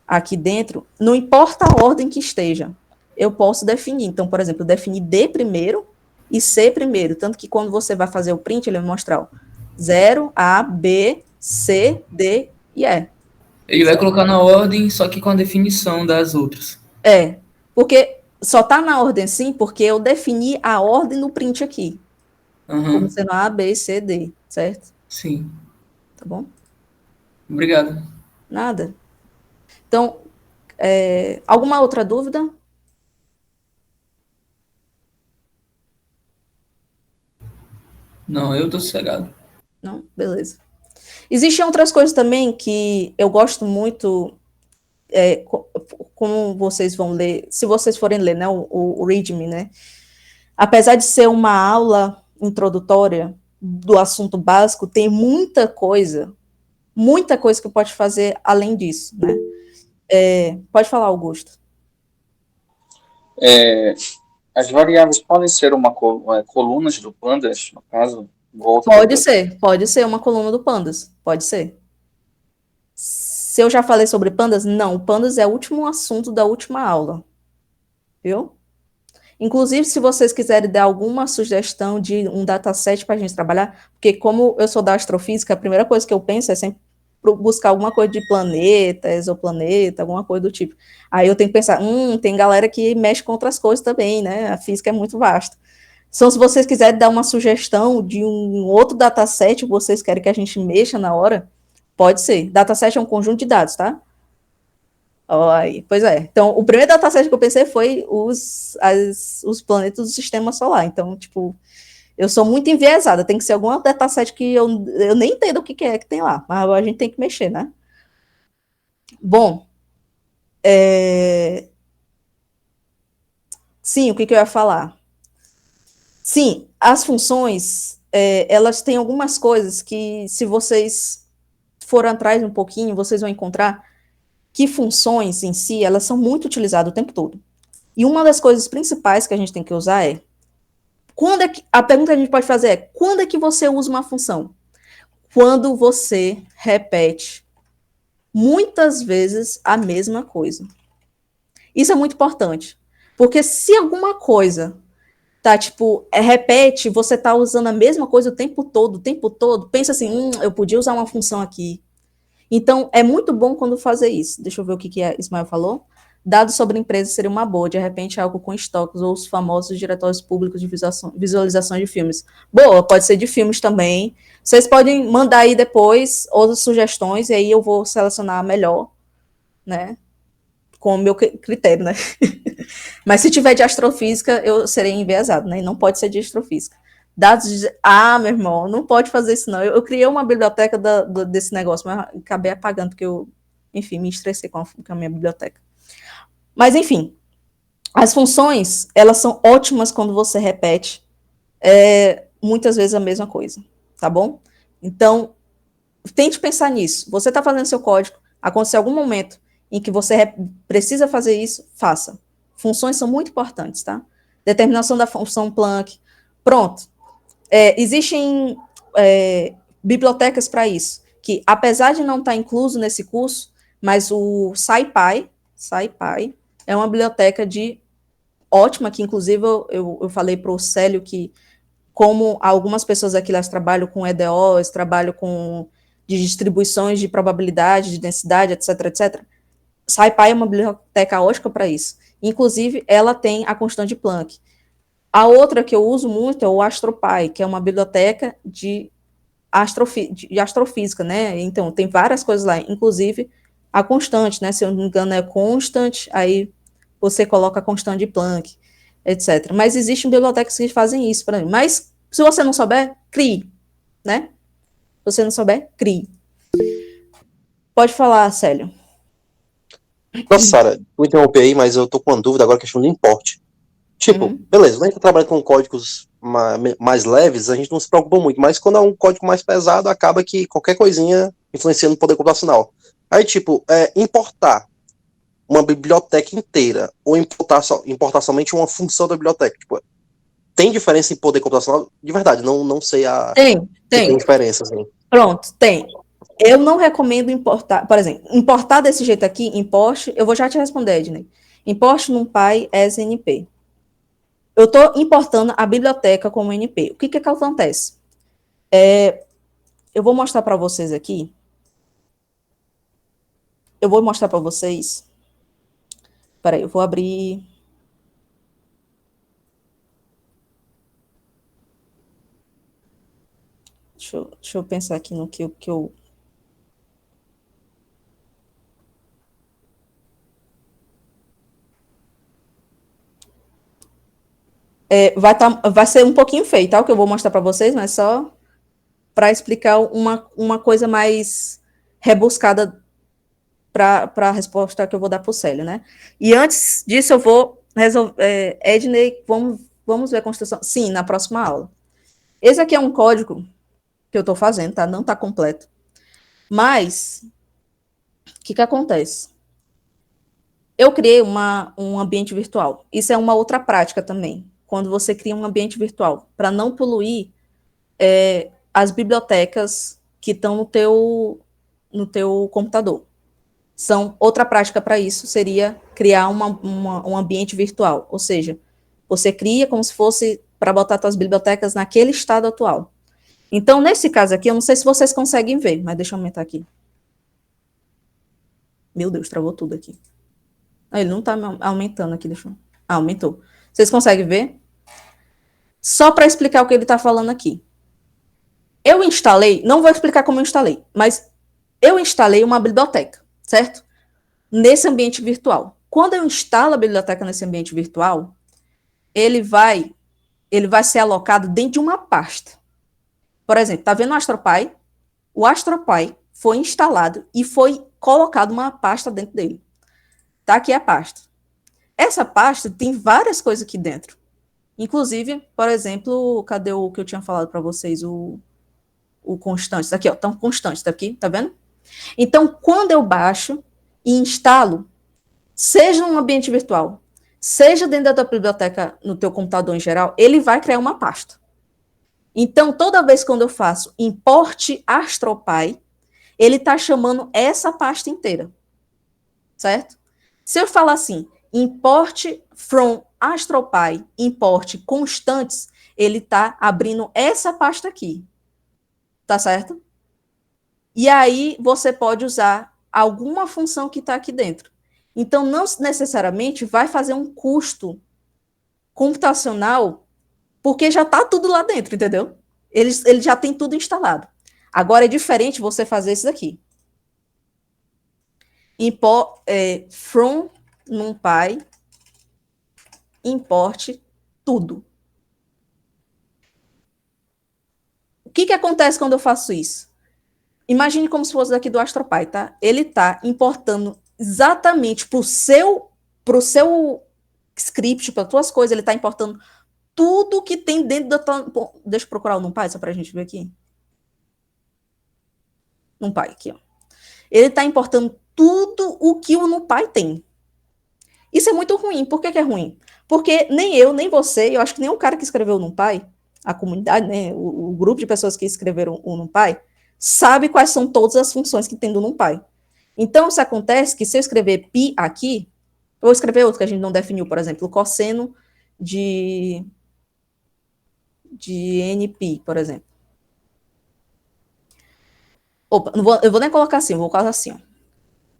aqui dentro, não importa a ordem que esteja, eu posso definir. Então, por exemplo, eu defini D primeiro e C primeiro, tanto que quando você vai fazer o print, ele vai mostrar 0, A, B, C, D e E. Ele vai colocar na ordem, só que com a definição das outras. Porque só está na ordem sim, porque eu defini a ordem no print aqui. Como sendo A, B, C, D, certo? Sim. Tá bom? Obrigado. Nada. Então, alguma outra dúvida? Não, eu tô sossegado. Não? Beleza. Existem outras coisas também que eu gosto muito, como vocês vão ler, se vocês forem ler, né, o README, né? Apesar de ser uma aula introdutória do assunto básico, tem muita coisa que pode fazer além disso, né? Pode falar, Augusto. As variáveis podem ser colunas do Pandas, no caso? Pode ser uma coluna do Pandas, pode ser. Se eu já falei sobre Pandas, não, Pandas é o último assunto da última aula, viu? Inclusive, se vocês quiserem dar alguma sugestão de um dataset para a gente trabalhar, porque como eu sou da astrofísica, a primeira coisa que eu penso é sempre buscar alguma coisa de planeta, exoplaneta, alguma coisa do tipo. Aí eu tenho que pensar, tem galera que mexe com outras coisas também, né? A física é muito vasta. Então, se vocês quiserem dar uma sugestão de um outro dataset que vocês querem que a gente mexa na hora, pode ser. Dataset é um conjunto de dados, tá? Pois é. Então, o primeiro dataset que eu pensei foi os planetas do sistema solar. Então, tipo, eu sou muito enviesada. Tem que ser algum dataset que eu nem entendo o que é que tem lá. Mas a gente tem que mexer, né? Bom. Sim, o que eu ia falar? Sim, as funções, elas têm algumas coisas que, se vocês forem atrás um pouquinho, vocês vão encontrar que funções em si, elas são muito utilizadas o tempo todo. E uma das coisas principais que a gente tem que usar a pergunta que a gente pode fazer é, quando é que você usa uma função? Quando você repete muitas vezes a mesma coisa. Isso é muito importante, porque se alguma coisa tá, tipo, repete, você tá usando a mesma coisa o tempo todo, pensa assim, eu podia usar uma função aqui. Então, é muito bom quando fazer isso. Deixa eu ver o que Ismael falou. Dados sobre empresas seria uma boa, de repente algo com estoques ou os famosos diretórios públicos de visualização de filmes. Boa, pode ser de filmes também. Vocês podem mandar aí depois outras sugestões e aí eu vou selecionar a melhor, né? Com o meu critério, né? Mas se tiver de astrofísica, eu serei enviesado, né? E não pode ser de astrofísica. Dados de... Ah, meu irmão, não pode fazer isso, não. Eu criei uma biblioteca desse negócio, mas acabei apagando, porque eu, enfim, me estressei com a minha biblioteca. Mas, enfim, as funções, elas são ótimas quando você repete muitas vezes a mesma coisa, tá bom? Então, tente pensar nisso. Você está fazendo seu código, aconteceu algum momento em que você precisa fazer isso, faça. Funções são muito importantes, tá? Determinação da função Planck. Pronto. Existem bibliotecas para isso, que apesar de não estar incluso nesse curso, mas o SciPy é uma biblioteca ótima, que inclusive eu falei para o Célio que, como algumas pessoas aqui, elas trabalham com EDO, elas trabalham de distribuições de probabilidade, de densidade, etc, etc. SciPy é uma biblioteca ótima para isso. Inclusive, ela tem a constante de Planck. A outra que eu uso muito é o AstroPy, que é uma biblioteca de astrofísica, né? Então, tem várias coisas lá, inclusive a constante, né? Se eu não me engano, é constante, aí você coloca a constante de Planck, etc. Mas existem bibliotecas que fazem isso para mim. Mas, se você não souber, crie, né? Se você não souber, crie. Pode falar, Célio. Nossa, Sara, vou interromper aí, mas eu tô com uma dúvida agora, questão do importe. Tipo, beleza, quando a gente tá trabalhando com códigos mais leves, a gente não se preocupa muito, mas quando é um código mais pesado, acaba que qualquer coisinha influencia no poder computacional. Aí, tipo, importar uma biblioteca inteira ou importar somente uma função da biblioteca, tipo, tem diferença em poder computacional? De verdade, não sei tem diferença, assim. Pronto, tem. Eu não recomendo importar, por exemplo, importar desse jeito aqui, import, eu vou já te responder, Ednei. Import NumPy SNP. Eu estou importando a biblioteca como NP. O que acontece? Eu vou mostrar para vocês aqui. Eu vou mostrar para vocês. Peraí, eu vou abrir. Deixa eu pensar aqui no que eu. Vai ser um pouquinho feio, tá? O que eu vou mostrar para vocês, mas só para explicar uma coisa mais rebuscada para a resposta que eu vou dar para o Célio, né? E antes disso, eu vou resolver. Ednei, vamos ver a construção. Sim, na próxima aula. Esse aqui é um código que eu estou fazendo, tá? Não está completo. Mas, o que acontece? Eu criei um ambiente virtual. Isso é uma outra prática também. Quando você cria um ambiente virtual, para não poluir as bibliotecas que estão no teu computador. Outra prática para isso seria criar um ambiente virtual, ou seja, você cria como se fosse para botar suas bibliotecas naquele estado atual. Então, nesse caso aqui, eu não sei se vocês conseguem ver, mas deixa eu aumentar aqui. Meu Deus, travou tudo aqui. Ele não está aumentando aqui, deixa eu... aumentou. Vocês conseguem ver? Só para explicar o que ele está falando aqui. Eu instalei, não vou explicar como eu instalei, mas eu instalei uma biblioteca, certo? Nesse ambiente virtual. Quando eu instalo a biblioteca nesse ambiente virtual, ele vai ser alocado dentro de uma pasta. Por exemplo, tá vendo o AstroPy? O AstroPy foi instalado e foi colocado uma pasta dentro dele. Tá aqui a pasta. Essa pasta tem várias coisas aqui dentro. Inclusive, por exemplo, cadê o que eu tinha falado para vocês? O constante. Aqui, ó, tá um constante, tá aqui, tá vendo? Então, quando eu baixo e instalo, seja num ambiente virtual, seja dentro da biblioteca no teu computador em geral, ele vai criar uma pasta. Então, toda vez quando eu faço import AstroPy, ele está chamando essa pasta inteira. Certo? Se eu falar assim, import from AstroPy, import constantes, ele está abrindo essa pasta aqui. Tá certo? E aí você pode usar alguma função que está aqui dentro. Então, não necessariamente vai fazer um custo computacional, porque já está tudo lá dentro, entendeu? Ele já tem tudo instalado. Agora é diferente você fazer isso daqui. From NumPy, importe tudo. O que acontece quando eu faço isso? Imagine como se fosse daqui do AstroPy, tá? Ele está importando exatamente para o seu script, para as tuas coisas, ele está importando tudo que tem dentro da tua... Bom, deixa eu procurar o NumPy, só para a gente ver aqui. NumPy, aqui, ó. Ele está importando tudo o que o NumPy tem. Isso é muito ruim. Por que é ruim? Porque nem eu, nem você, eu acho que nem o cara que escreveu o NumPy, a comunidade, né, o grupo de pessoas que escreveram o NumPy, sabe quais são todas as funções que tem do NumPy. Então, se acontece que se eu escrever pi aqui, eu vou escrever outro que a gente não definiu, por exemplo, o cosseno de npi, por exemplo. Opa, eu vou nem colocar assim, eu vou colocar assim, ó.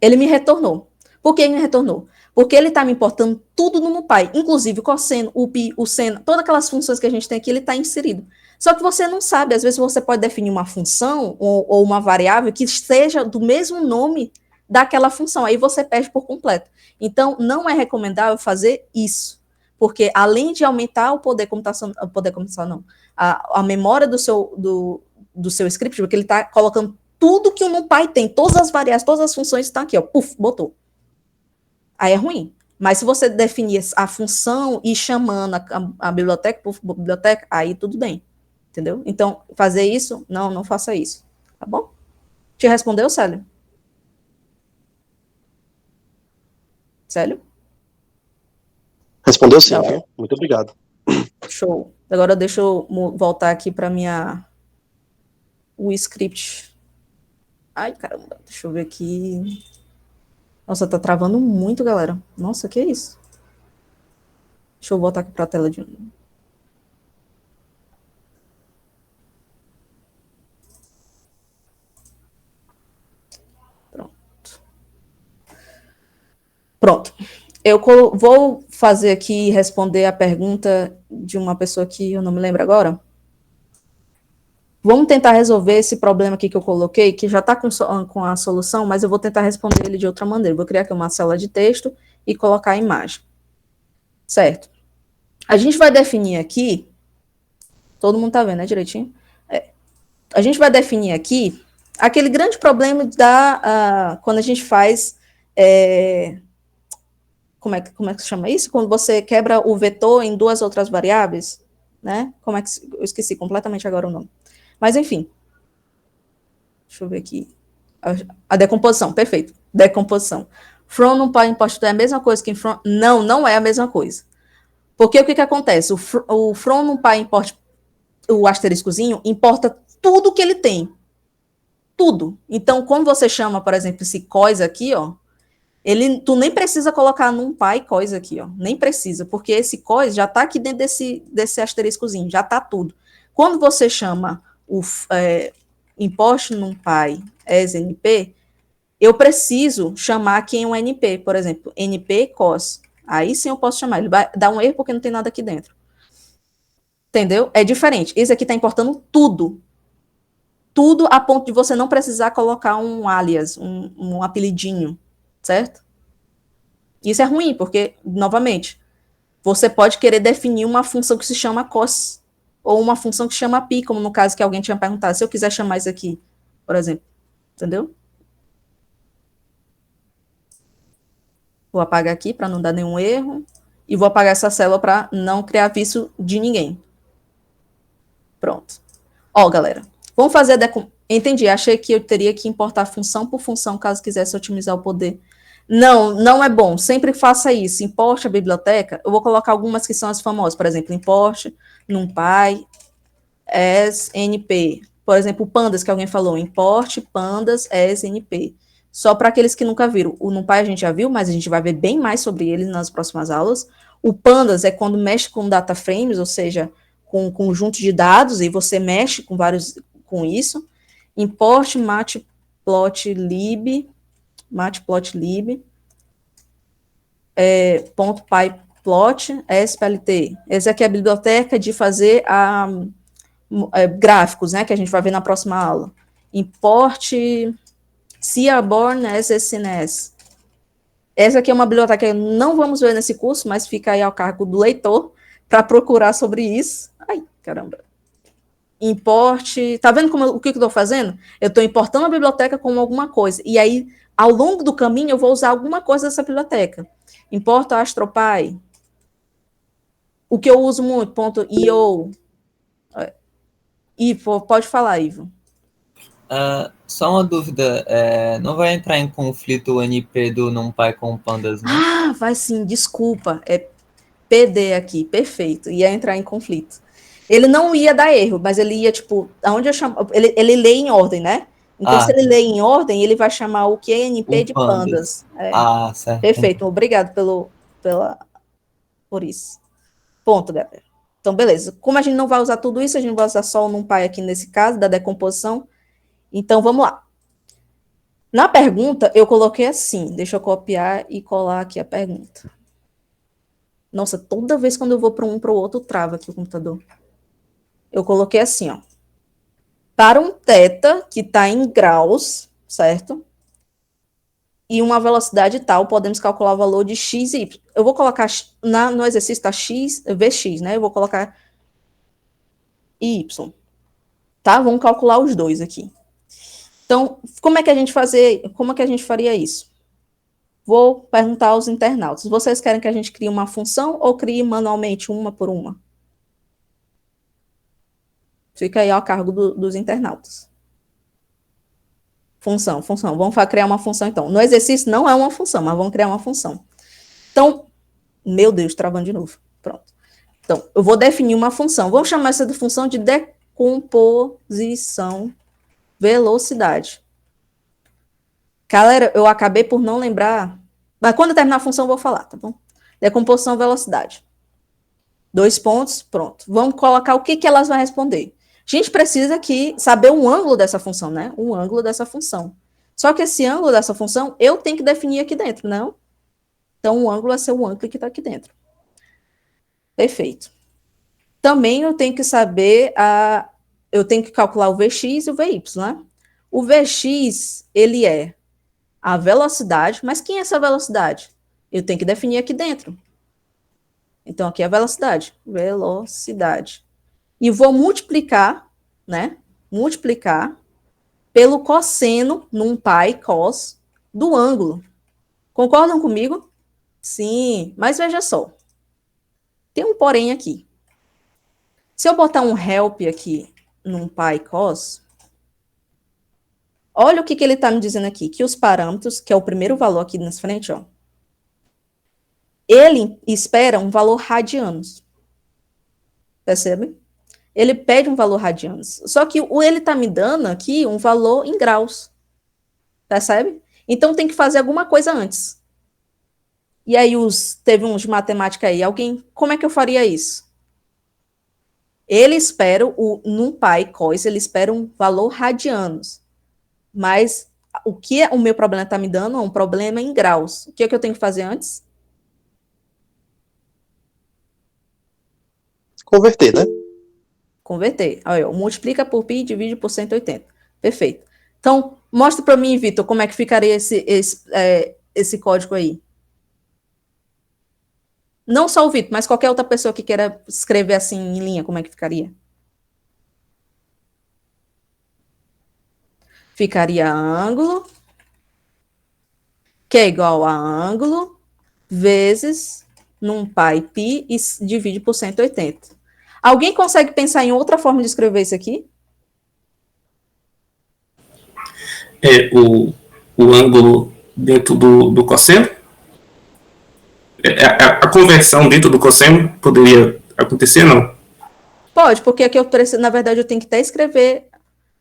Ele me retornou. Por que ele me retornou? Porque ele está me importando tudo no NumPy, inclusive o cosseno, o pi, o seno, todas aquelas funções que a gente tem aqui, ele está inserido. Só que você não sabe, às vezes você pode definir uma função ou uma variável que seja do mesmo nome daquela função, aí você perde por completo. Então, não é recomendável fazer isso, porque além de aumentar o poder computacional, a memória do seu script, porque ele está colocando tudo que o NumPy tem, todas as variáveis, todas as funções estão aqui, ó, puf, botou. Aí é ruim. Mas se você definir a função e chamando a biblioteca, biblioteca, aí tudo bem. Entendeu? Então, fazer isso, não faça isso. Tá bom? Te respondeu, Célio? Célio? Respondeu sim, viu? Muito obrigado. Show. Agora deixa eu voltar aqui para o script. Ai, caramba. Deixa eu ver aqui. Nossa, tá travando muito, galera. Nossa, que isso? Deixa eu voltar aqui para a tela de novo. Pronto. Eu vou fazer aqui responder a pergunta de uma pessoa que eu não me lembro agora. Vamos tentar resolver esse problema aqui que eu coloquei, que já está com a solução, mas eu vou tentar responder ele de outra maneira. Vou criar aqui uma célula de texto e colocar a imagem. Certo. A gente vai definir aqui, todo mundo está vendo, né, direitinho? A gente vai definir aqui aquele grande problema quando a gente faz... Como é que se chama isso? Quando você quebra o vetor em duas outras variáveis, né? Eu esqueci completamente agora o nome. Mas, enfim. Deixa eu ver aqui. A decomposição, perfeito. Decomposição. From NumPy import é a mesma coisa que from... Não é a mesma coisa. Porque o que acontece? O from NumPy import, o asteriscozinho, importa tudo que ele tem. Tudo. Então, quando você chama, por exemplo, esse cos aqui, ó, tu nem precisa colocar NumPy cos aqui, ó. Nem precisa, porque esse cos já está aqui dentro desse asteriscozinho, já está tudo. Quando você chama o import NumPy as NP, eu preciso chamar aqui um NP, por exemplo, NP cos. Aí sim eu posso chamar. Ele vai dar um erro porque não tem nada aqui dentro. Entendeu? É diferente. Esse aqui está importando tudo. Tudo a ponto de você não precisar colocar um alias, um apelidinho. Certo? Isso é ruim, porque, novamente, você pode querer definir uma função que se chama cos, ou uma função que se chama pi, como no caso que alguém tinha perguntado, se eu quiser chamar isso aqui, por exemplo. Entendeu? Vou apagar aqui para não dar nenhum erro, e vou apagar essa célula para não criar vício de ninguém. Pronto. Ó, galera, vamos fazer a Entendi, achei que eu teria que importar função por função, caso quisesse otimizar o poder. Não é bom. Sempre faça isso. Importe a biblioteca. Eu vou colocar algumas que são as famosas. Por exemplo, import NumPy as NP. Por exemplo, pandas, que alguém falou. Import pandas as NP. Só para aqueles que nunca viram. O NumPy a gente já viu, mas a gente vai ver bem mais sobre ele nas próximas aulas. O pandas é quando mexe com data frames, ou seja, com um conjunto de dados, e você mexe com isso. Import matplotlib, ponto pyplot, splt. Essa aqui é a biblioteca de fazer gráficos, né, que a gente vai ver na próxima aula. Import Seaborn SSNS. Essa aqui é uma biblioteca que não vamos ver nesse curso, mas fica aí ao cargo do leitor para procurar sobre isso. Ai, caramba. Import. Tá vendo o que eu estou fazendo? Eu estou importando a biblioteca como alguma coisa. E aí, ao longo do caminho, eu vou usar alguma coisa dessa biblioteca. Importo AstroPy. O que eu uso muito, .io. Ivo, pode falar, Ivo. Só uma dúvida, não vai entrar em conflito o NP do NumPy com o Pandas, não? Ah, vai sim, desculpa, é PD aqui, perfeito, ia entrar em conflito. Ele não ia dar erro, mas ele ia, tipo, aonde eu chamo, ele lê em ordem, né? Então, se ele lê em ordem, ele vai chamar o QNP de Pandas. Certo. Perfeito, obrigado por isso. Ponto, galera. Então, beleza. Como a gente não vai usar tudo isso, a gente vai usar só o NumPy aqui nesse caso, da decomposição. Então, vamos lá. Na pergunta, eu coloquei assim. Deixa eu copiar e colar aqui a pergunta. Nossa, toda vez quando eu vou para um para o outro, trava aqui o computador. Eu coloquei assim, ó. Para um θ que está em graus, certo? E uma velocidade tal, podemos calcular o valor de x e y. Eu vou colocar, no exercício está x, vx, né? Eu vou colocar y. Tá? Vamos calcular os dois aqui. Então, como é que a gente faria isso? Vou perguntar aos internautas. Vocês querem que a gente crie uma função ou crie manualmente uma por uma? Fica aí ao cargo dos internautas. Função. Vamos criar uma função, então. No exercício não é uma função, mas vamos criar uma função. Então, meu Deus, travando de novo. Pronto. Então, eu vou definir uma função. Vamos chamar essa de função de decomposição velocidade. Galera, eu acabei por não lembrar, mas quando eu terminar a função eu vou falar, tá bom? Decomposição velocidade. 2 pontos, pronto. Vamos colocar o que elas vão responder. A gente precisa aqui saber o ângulo dessa função, né? O ângulo dessa função. Só que esse ângulo dessa função eu tenho que definir aqui dentro, não? Então, o ângulo vai ser o ângulo que está aqui dentro. Perfeito. Também eu tenho que saber eu tenho que calcular o Vx e o Vy, né? O Vx, ele é a velocidade, mas quem é essa velocidade? Eu tenho que definir aqui dentro. Então, aqui é a velocidade. Velocidade. E vou multiplicar, né? Multiplicar pelo cosseno, NumPy, cos, do ângulo. Concordam comigo? Sim, mas veja só. Tem um porém aqui. Se eu botar um help aqui, NumPy, cos, olha o que ele está me dizendo aqui, que os parâmetros, que é o primeiro valor aqui na frente, ó, ele espera um valor radianos. Percebe? Ele pede um valor radianos. Só que ele está me dando aqui um valor em graus. Percebe? Então tem que fazer alguma coisa antes. E aí teve uns de matemática aí. Como é que eu faria isso? Ele espera, o NumPy, cos, ele espera um valor radianos. Mas o que o meu problema está me dando é um problema em graus. O que é que eu tenho que fazer antes? Converter, né? Converter. Olha, multiplica por π e divide por 180. Perfeito. Então, mostra para mim, Vitor, como é que ficaria esse código aí. Não só o Vitor, mas qualquer outra pessoa que queira escrever assim em linha, como é que ficaria? Ficaria ângulo, que é igual a ângulo, vezes NumPy π e divide por 180. Alguém consegue pensar em outra forma de escrever isso aqui? O ângulo dentro do cosseno? A conversão dentro do cosseno poderia acontecer, não? Pode, porque aqui eu preciso, na verdade, eu tenho que até escrever.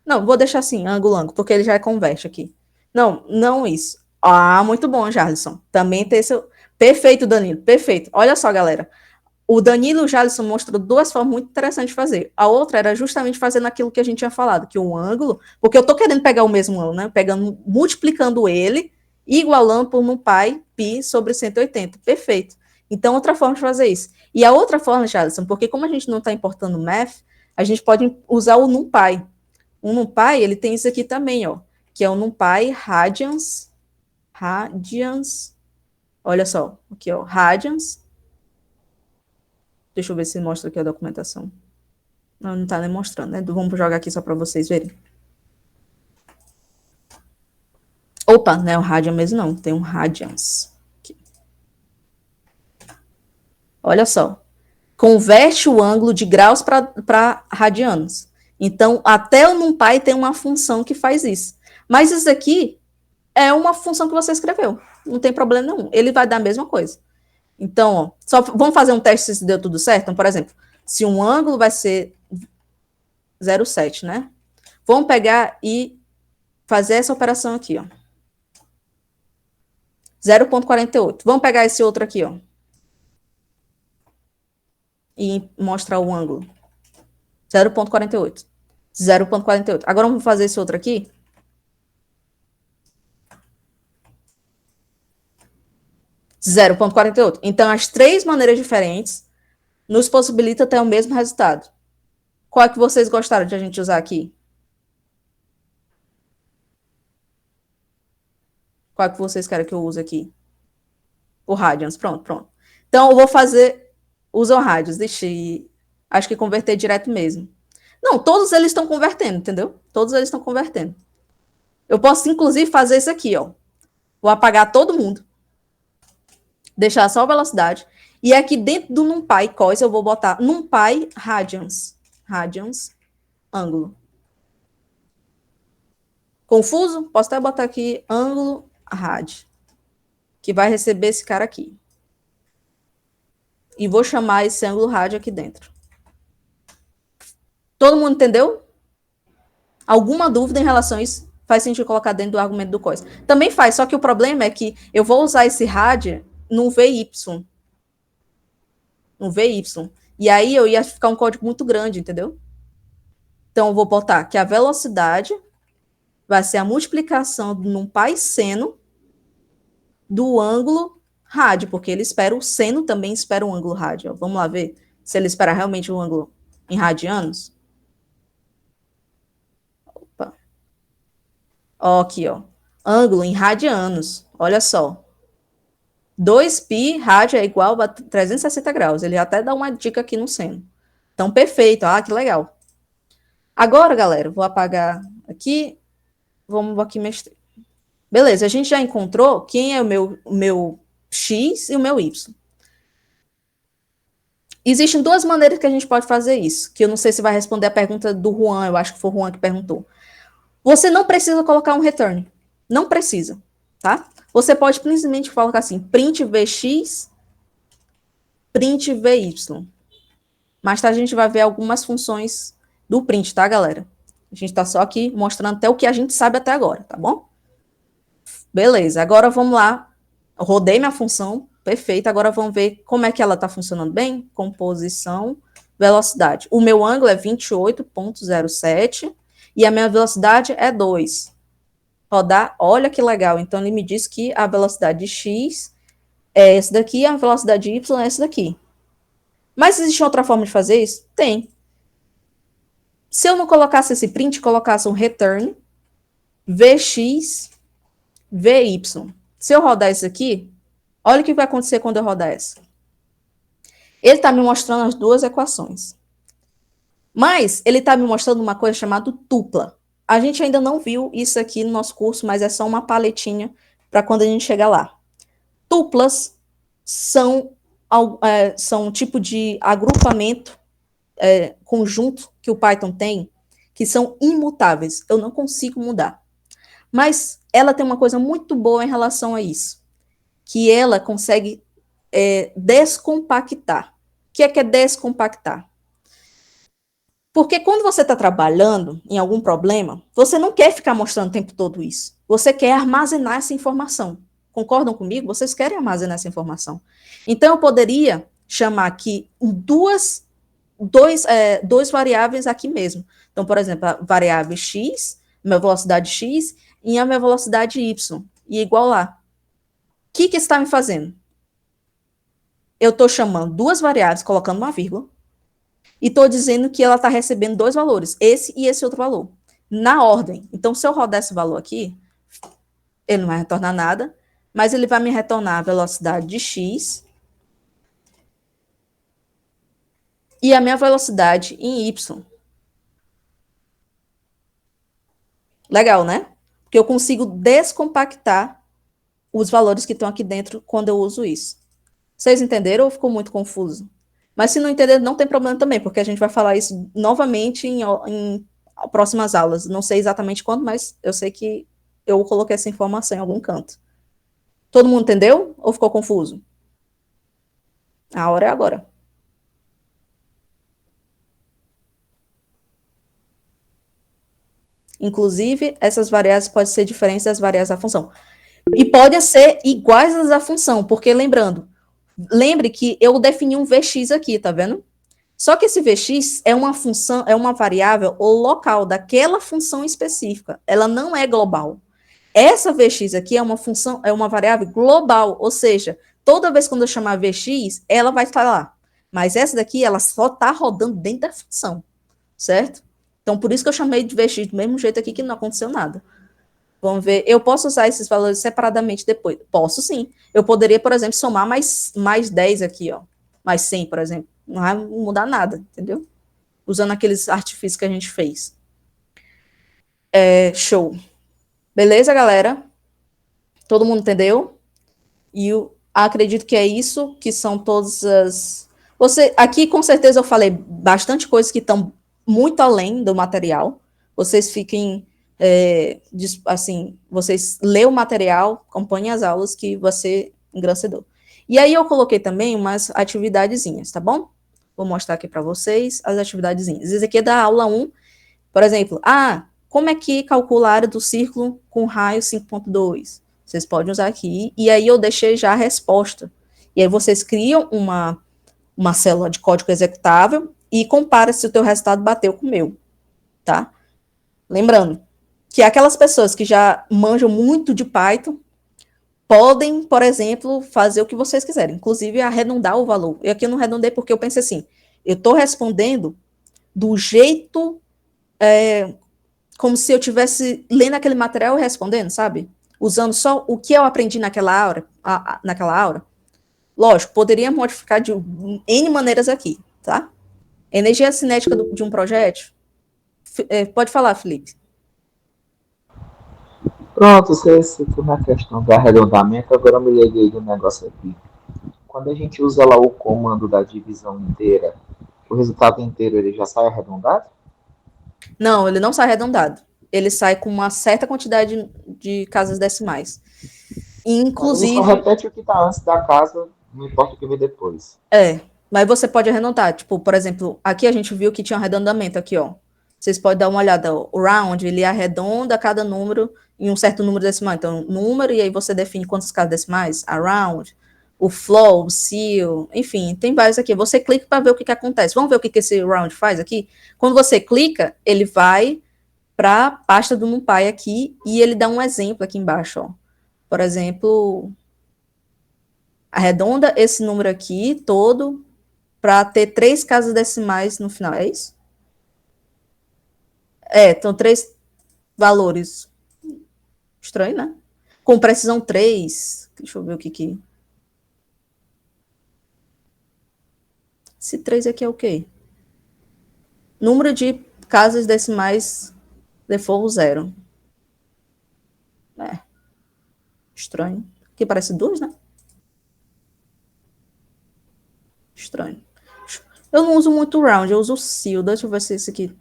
Não, vou deixar assim, ângulo, porque ele já converte aqui. Não isso. Ah, muito bom, Jarlison. Também tem esse. Perfeito, Danilo, perfeito. Olha só, galera. o Danilo e o Jalisson mostrou duas formas muito interessantes de fazer. A outra era justamente fazendo aquilo que a gente tinha falado, que um ângulo, porque eu estou querendo pegar o mesmo ângulo, né? Multiplicando ele, igualando por NumPy π sobre 180. Perfeito. Então, outra forma de fazer isso. E a outra forma, Jalisson, porque como a gente não está importando math, a gente pode usar o NumPy. O NumPy, ele tem isso aqui também, ó, que é o NumPy Radians, olha só, aqui, ó, Radians. Deixa eu ver se mostra aqui a documentação. Não está nem mostrando, né? Vamos jogar aqui só para vocês verem. Opa, não é o Radian mesmo, não. Tem um Radians. Aqui. Olha só. Converte o ângulo de graus para radianos. Então, até o NumPy tem uma função que faz isso. Mas isso aqui é uma função que você escreveu. Não tem problema nenhum. Ele vai dar a mesma coisa. Então, ó, só vamos fazer um teste se deu tudo certo? Então, por exemplo, se um ângulo vai ser 0,7, né? Vamos pegar e fazer essa operação aqui, ó. 0,48. Vamos pegar esse outro aqui, ó. E mostrar o ângulo. 0,48. 0,48. Agora vamos fazer esse outro aqui. Zero 0,48. Então, as três maneiras diferentes nos possibilitam ter o mesmo resultado. Qual é que vocês gostaram de a gente usar aqui? Qual é que vocês querem que eu use aqui? O Radians. Pronto. Então, eu vou fazer... Usa o Radians. Deixa eu... Acho que converter direto mesmo. Não, todos eles estão convertendo, entendeu? Todos eles estão convertendo. Eu posso, inclusive, fazer isso aqui, ó. Vou apagar todo mundo. Deixar só a velocidade. E aqui dentro do NumPy cos eu vou botar NumPy Radians. Radians, ângulo. Confuso? Posso até botar aqui ângulo rad. Que vai receber esse cara aqui. E vou chamar esse ângulo rad aqui dentro. Todo mundo entendeu? Alguma dúvida em relação a isso? Faz sentido colocar dentro do argumento do cos. Também faz, só que o problema é que eu vou usar esse rad num VY. Um VY. E aí eu ia ficar um código muito grande, entendeu? Então eu vou botar que a velocidade vai ser a multiplicação do NumPy seno do ângulo rad, porque ele espera o seno também espera o ângulo rad. Ó. Vamos lá ver se ele espera realmente o ângulo em radianos. Opa. Ó, aqui, ó. Ângulo em radianos. Olha só. 2π rádio é igual a 360 graus. Ele até dá uma dica aqui no seno. Então, perfeito. Ah, que legal. Agora, galera, vou apagar aqui. Vamos aqui mexer. Beleza, a gente já encontrou quem é o meu x e o meu y. Existem duas maneiras que a gente pode fazer isso, que eu não sei se vai responder a pergunta do Juan, eu acho que foi o Juan que perguntou. Você não precisa colocar um return. Não precisa, tá? Você pode simplesmente colocar assim, print vx, print vy. Mais tarde a gente vai ver algumas funções do print, tá, galera? A gente tá só aqui mostrando até o que a gente sabe até agora, tá bom? Beleza, agora vamos lá. Eu rodei minha função, perfeito. Agora vamos ver como é que ela tá funcionando bem. Composição, velocidade. O meu ângulo é 28,07 e a minha velocidade é 2. Rodar, olha que legal. Então, ele me diz que a velocidade de x é essa daqui, a velocidade de y é essa daqui. Mas existe outra forma de fazer isso? Tem. Se eu não colocasse esse print, colocasse um return, vx, vy. Se eu rodar isso aqui, olha o que vai acontecer quando eu rodar essa. Ele está me mostrando as duas equações. Mas ele está me mostrando uma coisa chamada tupla. A gente ainda não viu isso aqui no nosso curso, mas é só uma paletinha para quando a gente chegar lá. Tuplas são um tipo de agrupamento conjunto que o Python tem, que são imutáveis. Eu não consigo mudar. Mas ela tem uma coisa muito boa em relação a isso, que ela consegue descompactar. O que é descompactar? Porque quando você está trabalhando em algum problema, você não quer ficar mostrando o tempo todo isso. Você quer armazenar essa informação. Concordam comigo? Vocês querem armazenar essa informação. Então, eu poderia chamar aqui dois variáveis aqui mesmo. Então, por exemplo, a variável x, minha velocidade x, e a minha velocidade y, e igual lá. O que está me fazendo? Eu estou chamando duas variáveis, colocando uma vírgula, e estou dizendo que ela está recebendo dois valores, esse e esse outro valor, na ordem. Então, se eu rodar esse valor aqui, ele não vai retornar nada, mas ele vai me retornar a velocidade de x e a minha velocidade em y. Legal, né? Porque eu consigo descompactar os valores que estão aqui dentro quando eu uso isso. Vocês entenderam ou ficou muito confuso? Mas se não entender, não tem problema também, porque a gente vai falar isso novamente em próximas aulas. Não sei exatamente quando, mas eu sei que eu coloquei essa informação em algum canto. Todo mundo entendeu ou ficou confuso? A hora é agora. Inclusive, essas variáveis podem ser diferentes das variáveis da função. E podem ser iguais às da função, porque lembre que eu defini um Vx aqui, tá vendo? Só que esse Vx é uma função, é uma variável local daquela função específica. Ela não é global. Essa Vx aqui é uma função, é uma variável global, ou seja, toda vez quando eu chamar Vx, ela vai estar lá. Mas essa daqui, ela só está rodando dentro da função, certo? Então, por isso que eu chamei de Vx do mesmo jeito aqui, que não aconteceu nada. Vamos ver, eu posso usar esses valores separadamente depois? Posso sim. Eu poderia, por exemplo, somar mais 10 aqui, ó. Mais 100, por exemplo. Não vai mudar nada, entendeu? Usando aqueles artifícios que a gente fez. Show. Beleza, galera? Todo mundo entendeu? E eu acredito que é isso, que são todas as... Aqui, com certeza, eu falei bastante coisas que estão muito além do material. Vocês fiquem... assim, vocês lêem o material, acompanhem as aulas, que vai ser engrandecedor. E aí eu coloquei também umas atividadezinhas, tá bom? Vou mostrar aqui para vocês as atividadezinhas. Esse aqui é da aula 1, por exemplo, como é que calcula a área do círculo com raio 5.2? Vocês podem usar aqui, e aí eu deixei já a resposta. E aí vocês criam uma célula de código executável e compara se o teu resultado bateu com o meu, tá? Lembrando que aquelas pessoas que já manjam muito de Python podem, por exemplo, fazer o que vocês quiserem, inclusive arredondar o valor. E aqui eu não arredondei porque eu pensei assim, eu estou respondendo do jeito como se eu estivesse lendo aquele material e respondendo, sabe? Usando só o que eu aprendi naquela aula. Lógico, poderia modificar de N maneiras aqui, tá? Energia cinética de um projeto. Pode falar, Felipe. Pronto, você citou na questão do arredondamento, agora eu me liguei do negócio aqui. Quando a gente usa lá o comando da divisão inteira, o resultado inteiro ele já sai arredondado? Não, ele não sai arredondado. Ele sai com uma certa quantidade de casas decimais. Inclusive... Ele só repete o que está antes da casa, não importa o que vem depois. Mas você pode arredondar. Tipo, por exemplo, aqui a gente viu que tinha um arredondamento aqui, ó. Vocês podem dar uma olhada. O round, ele arredonda cada número em um certo número decimal. Então, número, e aí você define quantas casas decimais. Around, o flow, o seal, enfim, tem vários aqui. Você clica para ver o que acontece. Vamos ver o que esse round faz aqui? Quando você clica, ele vai para a pasta do NumPy aqui, e ele dá um exemplo aqui embaixo, ó. Por exemplo, arredonda esse número aqui todo para ter 3 casas decimais no final, é isso? Então 3 valores. Estranho, né? Com precisão 3. Deixa eu ver o que... Esse 3 aqui é o quê? Número de casas decimais default 0. Estranho. Aqui parece 2, né? Estranho. Eu não uso muito round, eu uso o seal. Deixa eu ver se esse aqui...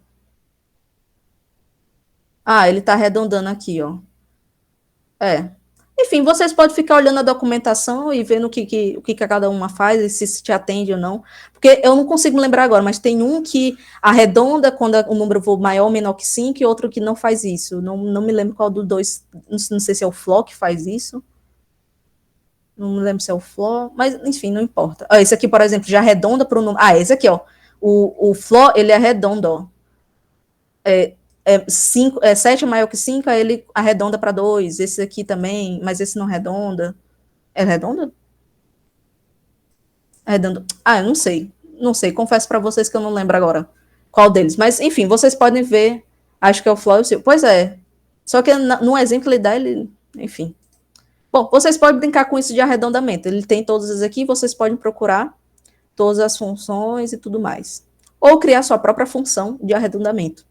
ele tá arredondando aqui, ó. Enfim, vocês podem ficar olhando a documentação e vendo o que cada uma faz, e se te atende ou não. Porque eu não consigo lembrar agora, mas tem um que arredonda quando o número for maior ou menor que 5, e outro que não faz isso. Não me lembro qual dos dois. Não sei se é o Flow que faz isso. Não me lembro se é o floor, mas enfim, não importa. Ó, esse aqui, por exemplo, já arredonda para o número. Ah, esse aqui, ó. O floor, ele arredonda, ó. 7 é maior que 5, aí ele arredonda para 2. Esse aqui também, mas esse não arredonda. É redonda? Arredonda. Ah, eu não sei. Não sei, confesso para vocês que eu não lembro agora qual deles. Mas, enfim, vocês podem ver. Acho que é o floor e o silver. Pois é. Só que no exemplo ele dá, ele... Enfim. Bom, vocês podem brincar com isso de arredondamento. Ele tem todas as aqui, vocês podem procurar todas as funções e tudo mais. Ou criar sua própria função de arredondamento,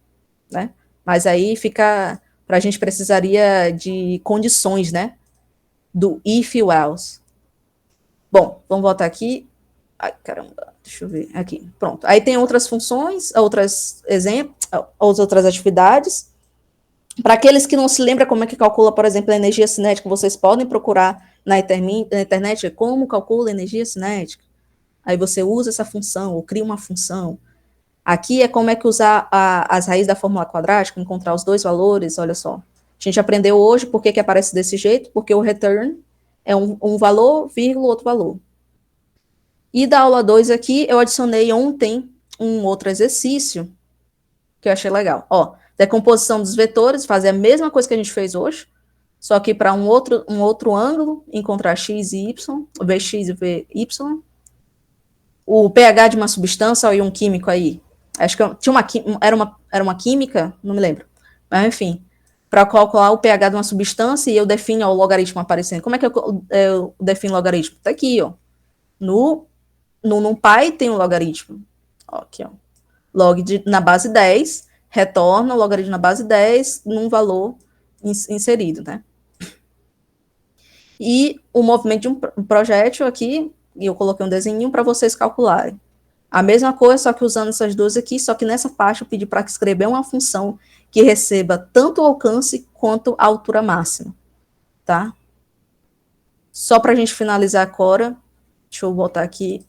né? Mas aí fica... A gente precisaria de condições, né? Do if e else. Bom, vamos voltar aqui. Ai, caramba, deixa eu ver aqui. Pronto. Aí tem outras funções, outras exemplos, outras atividades. Para aqueles que não se lembram como é que calcula, por exemplo, a energia cinética, vocês podem procurar na internet como calcula a energia cinética. Aí você usa essa função, ou cria uma função. Aqui é como é que usar as raízes da fórmula quadrática, encontrar os dois valores, olha só. A gente aprendeu hoje por que aparece desse jeito, porque o return é um valor, vírgula, outro valor. E da aula 2 aqui, eu adicionei ontem um outro exercício, que eu achei legal. Ó, decomposição dos vetores, fazer a mesma coisa que a gente fez hoje, só que para um outro ângulo, encontrar x e y, vx e vy. O pH de uma substância, e um químico aí. Acho que era uma química, não me lembro. Mas, enfim, para calcular o pH de uma substância, e eu defino o logaritmo aparecendo. Como é que eu defino o logaritmo? Está aqui, ó. No NumPy tem um logaritmo. Ó, aqui, ó. Log na base 10, retorna o logaritmo na base 10 num valor inserido, né? E o movimento de um projétil aqui, e eu coloquei um desenho para vocês calcularem. A mesma coisa, só que usando essas duas aqui, só que nessa parte eu pedi para escrever uma função que receba tanto o alcance quanto a altura máxima, tá? Só para a gente finalizar agora, deixa eu voltar aqui.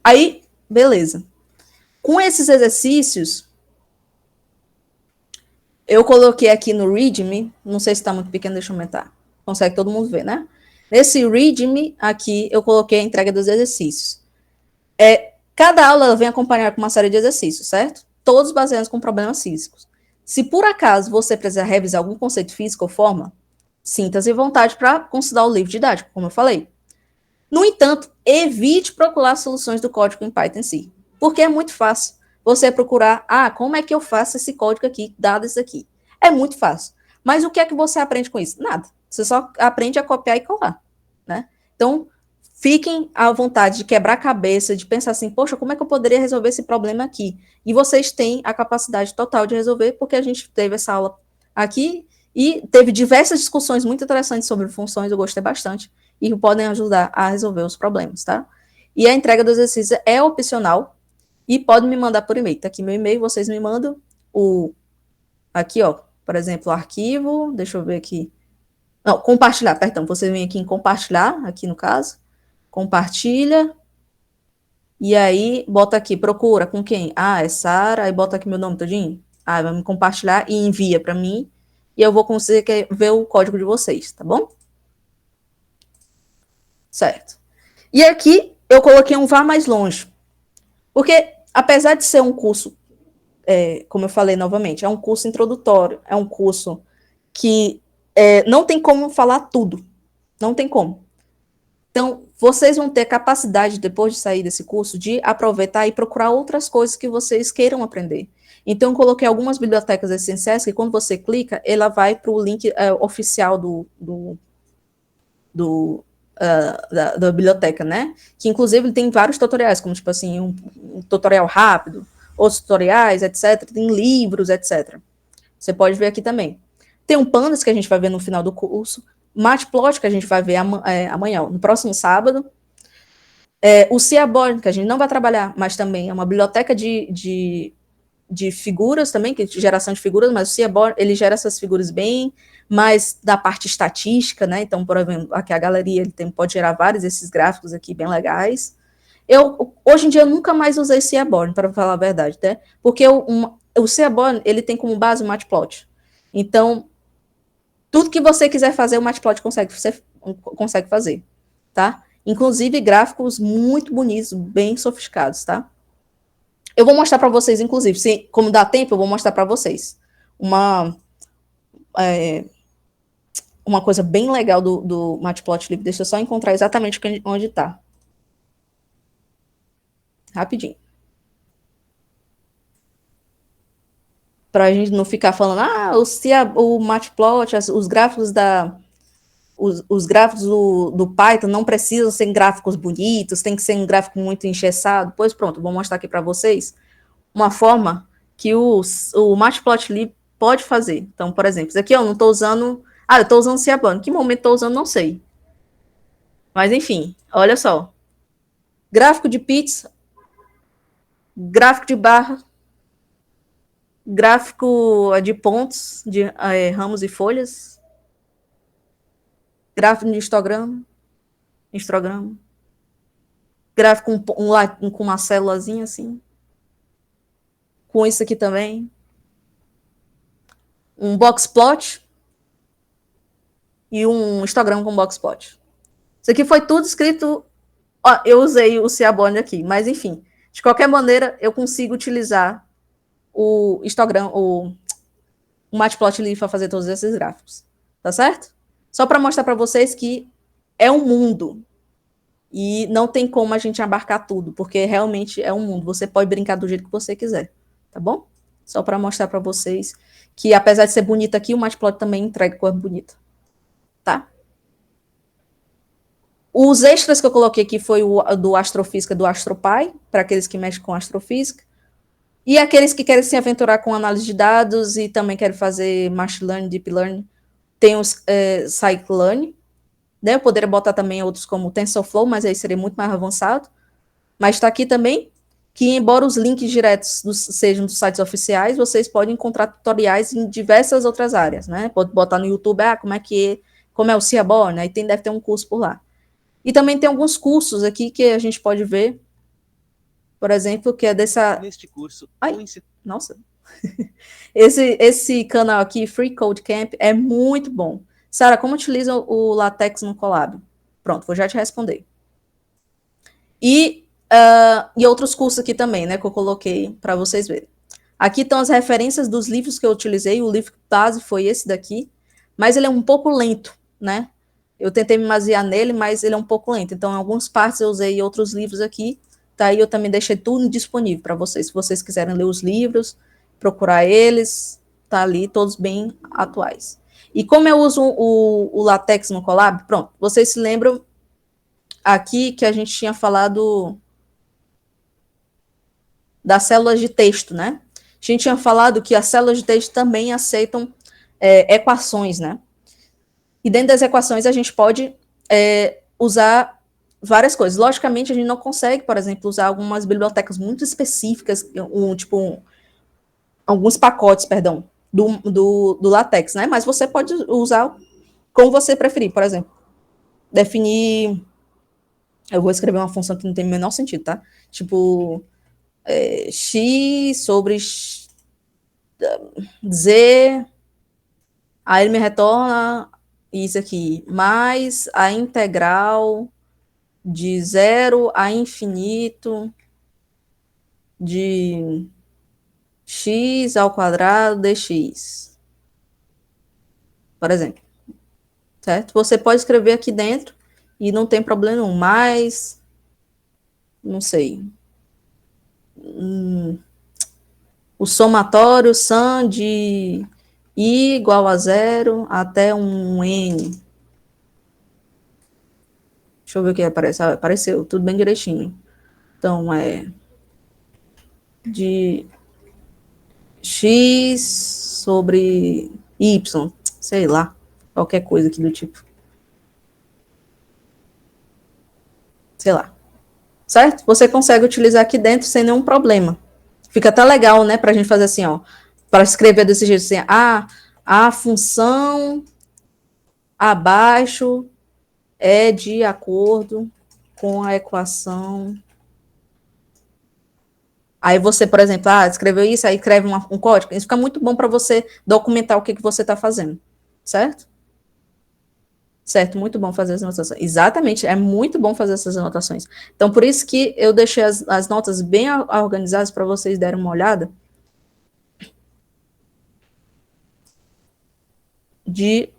Aí, beleza. Com esses exercícios, eu coloquei aqui no README, não sei se está muito pequeno, deixa eu aumentar. Consegue todo mundo ver, né? Nesse README aqui, eu coloquei a entrega dos exercícios. Cada aula vem acompanhada com uma série de exercícios, certo? Todos baseados com problemas físicos. Se por acaso você precisar revisar algum conceito físico ou forma, sinta-se à vontade para consultar o livro didático, como eu falei. No entanto, evite procurar soluções do código em Python em si, porque é muito fácil você procurar, como é que eu faço esse código aqui, dado isso aqui. É muito fácil. Mas o que é que você aprende com isso? Nada. Você só aprende a copiar e colar, né? Então, fiquem à vontade de quebrar a cabeça, de pensar assim, poxa, como é que eu poderia resolver esse problema aqui? E vocês têm a capacidade total de resolver, porque a gente teve essa aula aqui e teve diversas discussões muito interessantes sobre funções, eu gostei bastante, e podem ajudar a resolver os problemas, tá? E a entrega do exercício é opcional, e podem me mandar por e-mail. Tá aqui meu e-mail, vocês me mandam aqui, ó, por exemplo, o arquivo, deixa eu ver aqui. Não, compartilhar, perdão, você vem aqui em compartilhar, aqui no caso, compartilha, e aí bota aqui, procura com quem? É Sara, aí bota aqui meu nome todinho. Vai me compartilhar e envia para mim, e eu vou conseguir ver o código de vocês, tá bom? Certo. E aqui eu coloquei um vá mais longe, porque apesar de ser um curso, como eu falei novamente, é um curso introdutório, é um curso que não tem como falar tudo, não tem como. Então, vocês vão ter capacidade, depois de sair desse curso, de aproveitar e procurar outras coisas que vocês queiram aprender. Então, eu coloquei algumas bibliotecas essenciais que, quando você clica, ela vai para o link oficial da biblioteca, né? Que, inclusive, tem vários tutoriais, como, tipo assim, um tutorial rápido, outros tutoriais, etc. Tem livros, etc. Você pode ver aqui também. Tem um Pandas, que a gente vai ver no final do curso. Matplot, que a gente vai ver amanhã, no próximo sábado. O Seaborn, que a gente não vai trabalhar, mas também é uma biblioteca de figuras também, que geração de figuras, mas o Seaborn, ele gera essas figuras bem mais da parte estatística, né? Então, por exemplo, aqui a galeria, ele pode gerar vários desses gráficos aqui bem legais. Hoje em dia, eu nunca mais usei Seaborn, para falar a verdade, né? Porque o Seaborn, ele tem como base o Matplot. Então, Tudo que você quiser fazer, o Matplotlib consegue fazer, tá? Inclusive gráficos muito bonitos, bem sofisticados, tá? Eu vou mostrar para vocês, inclusive, como dá tempo, eu vou mostrar para vocês uma coisa bem legal do Matplotlib. Deixa eu só encontrar exatamente onde está. Rapidinho. Para a gente não ficar falando, o Matplotlib, os gráficos os gráficos do Python não precisam ser gráficos bonitos, tem que ser um gráfico muito engessado. Pois pronto, vou mostrar aqui para vocês uma forma que o Matplotlib pode fazer. Então, por exemplo, isso aqui eu não estou usando... eu estou usando Ciaban. Que momento estou usando, não sei. Mas, enfim, olha só. Gráfico de pizza, gráfico de barra, gráfico de pontos, de ramos e folhas, gráfico de histograma, gráfico com uma célulazinha assim, com isso aqui também, um boxplot e um histograma com boxplot. Isso aqui foi tudo escrito, eu usei o Ciaban aqui, mas enfim, de qualquer maneira, eu consigo utilizar o histograma, o Matplotlib para fazer todos esses gráficos, tá certo? Só para mostrar para vocês que é um mundo e não tem como a gente abarcar tudo, porque realmente é um mundo. Você pode brincar do jeito que você quiser, tá bom? Só para mostrar para vocês que, apesar de ser bonito aqui, o Matplotlib também entrega cor bonita, tá? Os extras que eu coloquei aqui foi o do Astrofísica, do AstroPy, para aqueles que mexem com astrofísica, e aqueles que querem se aventurar com análise de dados e também querem fazer Machine Learning, Deep Learning, tem os Scikit-learn, né? Eu poderia botar também outros como TensorFlow, mas aí seria muito mais avançado. Mas está aqui também que, embora os links diretos sejam dos sites oficiais, vocês podem encontrar tutoriais em diversas outras áreas, né? Pode botar no YouTube, como é o Ciaban, né? E deve ter um curso por lá. E também tem alguns cursos aqui que a gente pode ver, por exemplo, que é dessa... Neste curso... Nossa... Esse canal aqui, Free Code Camp, é muito bom. Sara, como utiliza o LaTeX no Colab? Pronto, vou já te responder. E outros cursos aqui também, né, que eu coloquei para vocês verem. Aqui estão as referências dos livros que eu utilizei. O livro base foi esse daqui, mas ele é um pouco lento, né? Eu tentei me basear nele, mas ele é um pouco lento. Então, em algumas partes eu usei outros livros aqui. Tá? E eu também deixei tudo disponível para vocês. Se vocês quiserem ler os livros, procurar eles, tá ali, todos bem atuais. E como eu uso o LaTeX no Colab, pronto, vocês se lembram aqui que a gente tinha falado das células de texto, né? A gente tinha falado que as células de texto também aceitam equações, né? E dentro das equações a gente pode usar várias coisas. Logicamente, a gente não consegue, por exemplo, usar algumas bibliotecas muito específicas, alguns pacotes, perdão, do LaTeX, né? Mas você pode usar como você preferir. Por exemplo, definir... Eu vou escrever uma função que não tem o menor sentido, tá? Tipo, x sobre z, aí ele me retorna isso aqui, mais a integral de 0 a infinito de x ao quadrado dx. Por exemplo. Certo? Você pode escrever aqui dentro e não tem problema nenhum. Mais, não sei, o somatório sum de i igual a 0 até um n. Deixa eu ver o que aparece. Apareceu, tudo bem direitinho. Então, de x sobre y, sei lá, qualquer coisa aqui do tipo. Sei lá. Certo? Você consegue utilizar aqui dentro sem nenhum problema. Fica até legal, né, pra gente fazer assim, ó, para escrever desse jeito assim, a função abaixo é de acordo com a equação. Aí você, por exemplo, escreveu isso, aí escreve um código. Isso fica muito bom para você documentar o que você está fazendo, certo? Certo, muito bom fazer as anotações. Exatamente, é muito bom fazer essas anotações. Então, por isso que eu deixei as notas bem organizadas para vocês darem uma olhada. De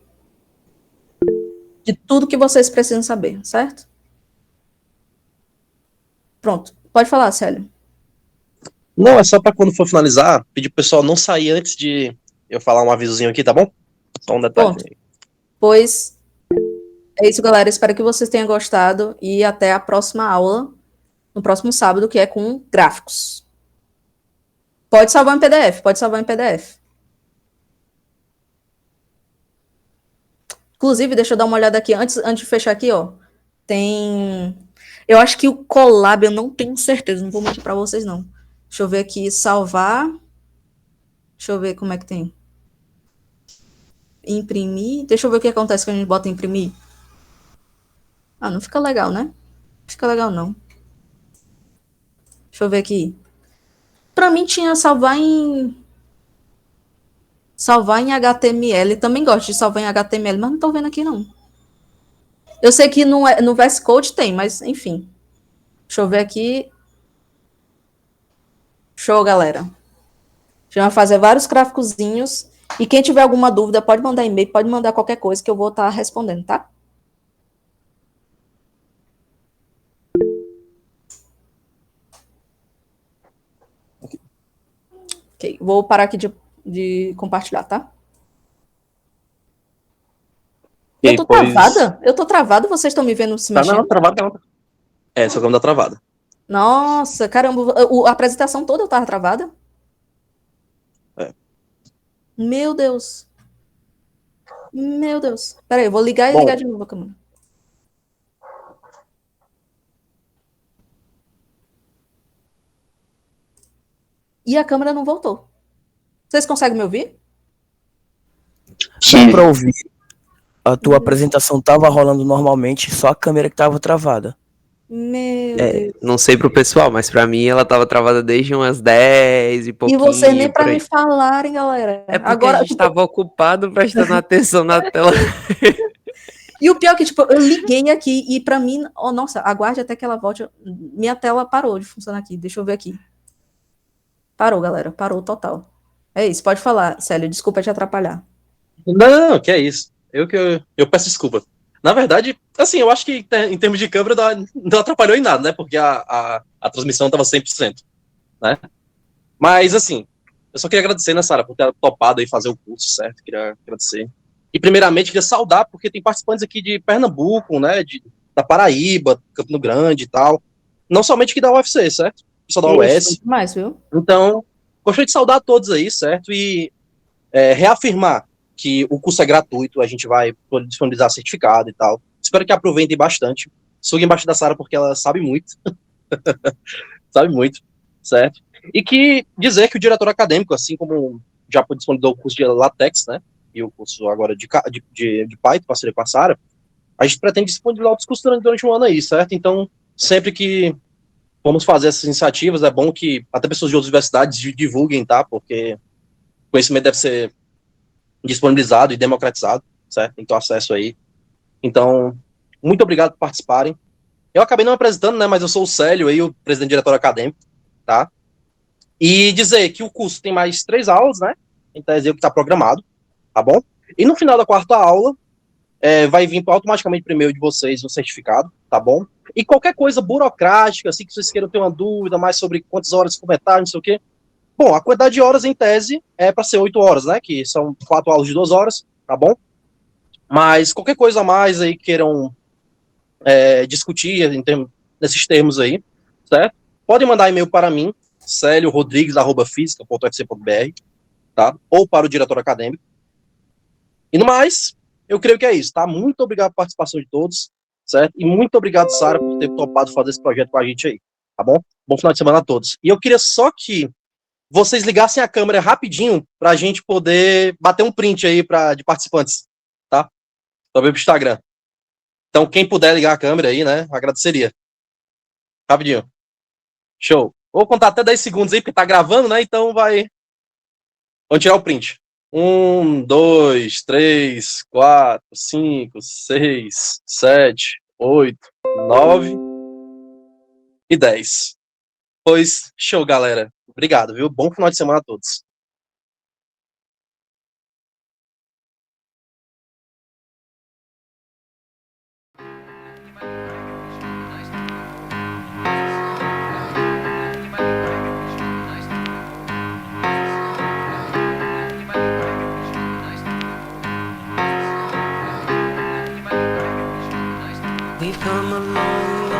tudo que vocês precisam saber, certo? Pronto, pode falar, Célio. Não, é só para quando for finalizar, pedir pro pessoal não sair antes de eu falar um avisozinho aqui, tá bom? Só um detalhe. Pronto. Pois é isso, galera. Espero que vocês tenham gostado e até a próxima aula, no próximo sábado, que é com gráficos. Pode salvar em PDF, pode salvar em PDF. Inclusive, deixa eu dar uma olhada aqui, antes de fechar aqui, ó, tem... Eu acho que o Colab, eu não tenho certeza, não vou mentir para vocês, não. Deixa eu ver aqui, salvar. Deixa eu ver como é que tem. Imprimir. Deixa eu ver o que acontece quando a gente bota imprimir. Ah, não fica legal, né? Não fica legal, não. Deixa eu ver aqui. Pra mim tinha salvar em HTML. Também gosto de salvar em HTML, mas não tô vendo aqui, não. Eu sei que no VS Code tem, mas enfim. Deixa eu ver aqui. Show, galera. A gente vai fazer vários gráficozinhos. E quem tiver alguma dúvida, pode mandar e-mail, pode mandar qualquer coisa que eu vou estar respondendo, tá? Ok, vou parar aqui de compartilhar, tá? Eu tô travada? Eu tô travada? Vocês estão me vendo se mexendo? Não, travada não. É, só que não dá travada. Nossa, caramba, a apresentação toda eu tava travada? É. Meu Deus. Meu Deus. Peraí, eu vou ligar e ligar de novo a câmera. E a câmera não voltou. Vocês conseguem me ouvir? Sim. Para ouvir. A tua apresentação tava rolando normalmente, só a câmera que tava travada. Meu Deus. Não sei pro pessoal, mas pra mim ela tava travada desde umas 10 e pouquinho. E vocês nem pra me falarem, galera. É porque agora a gente tava ocupado prestando atenção na tela. E o pior é que, tipo, eu liguei aqui e pra mim... Oh, nossa, aguarde até que ela volte. Minha tela parou de funcionar aqui. Deixa eu ver aqui. Parou, galera. Parou total. É isso, pode falar, Célio. Desculpa te atrapalhar. Não, que é isso. Eu peço desculpa. Na verdade, assim, eu acho que em termos de câmera não atrapalhou em nada, né? Porque a transmissão estava 100%, né? Mas, assim, eu só queria agradecer, né, Sara, por ter topado aí fazer o curso, certo? Queria agradecer. E, primeiramente, queria saudar, porque tem participantes aqui de Pernambuco, né? Da Paraíba, Campino Grande e tal. Não somente aqui da UFC, certo? Só da UES. Mais, viu? Então, gostaria de saudar todos aí, certo? E reafirmar que o curso é gratuito, a gente vai disponibilizar certificado e tal. Espero que aproveitem bastante. Suguem embaixo da Sara porque ela sabe muito. Sabe muito, certo? E que dizer que o diretor acadêmico, assim como já disponibilizou o curso de LaTeX, né? E o curso agora de Python, parceria com a Sara, a gente pretende disponibilizar outros cursos durante um ano aí, certo? Então, sempre que vamos fazer essas iniciativas, é bom que até pessoas de outras universidades divulguem, tá? Porque o conhecimento deve ser disponibilizado e democratizado, certo? Tem que ter acesso aí. Então, muito obrigado por participarem. Eu acabei não apresentando, né, mas eu sou o Célio, aí, o presidente diretor acadêmico, tá? E dizer que o curso tem mais 3 aulas, né? Em tese, o que está programado, tá bom? E no final da 4ª aula, vai vir automaticamente para o e-mail de vocês o certificado, tá bom? E qualquer coisa burocrática, assim, que vocês queiram ter uma dúvida mais sobre quantas horas comentar, não sei o quê. Bom, a quantidade de horas, em tese, é para ser 8 horas, né? Que são 4 aulas de 2 horas, tá bom? Mas qualquer coisa a mais aí queiram discutir nesses termos aí, certo? Podem mandar e-mail para mim, celiorodrigues@fisica.ufc.br, tá? Ou para o diretor acadêmico. E no mais, eu creio que é isso, tá? Muito obrigado pela participação de todos, certo? E muito obrigado, Sara, por ter topado fazer esse projeto com a gente aí, tá bom? Bom final de semana a todos. E eu queria só que vocês ligassem a câmera rapidinho pra gente poder bater um print aí de participantes, tá? Pra ver pro Instagram. Então, quem puder ligar a câmera aí, né, agradeceria. Rapidinho. Show. Vou contar até 10 segundos aí, porque tá gravando, né, então vamos tirar o print. 1, 2, 3, 4, 5, 6, 7, 8, 9 e 10. Pois, show, galera. Obrigado, viu? Bom final de semana a todos. We've come a long, long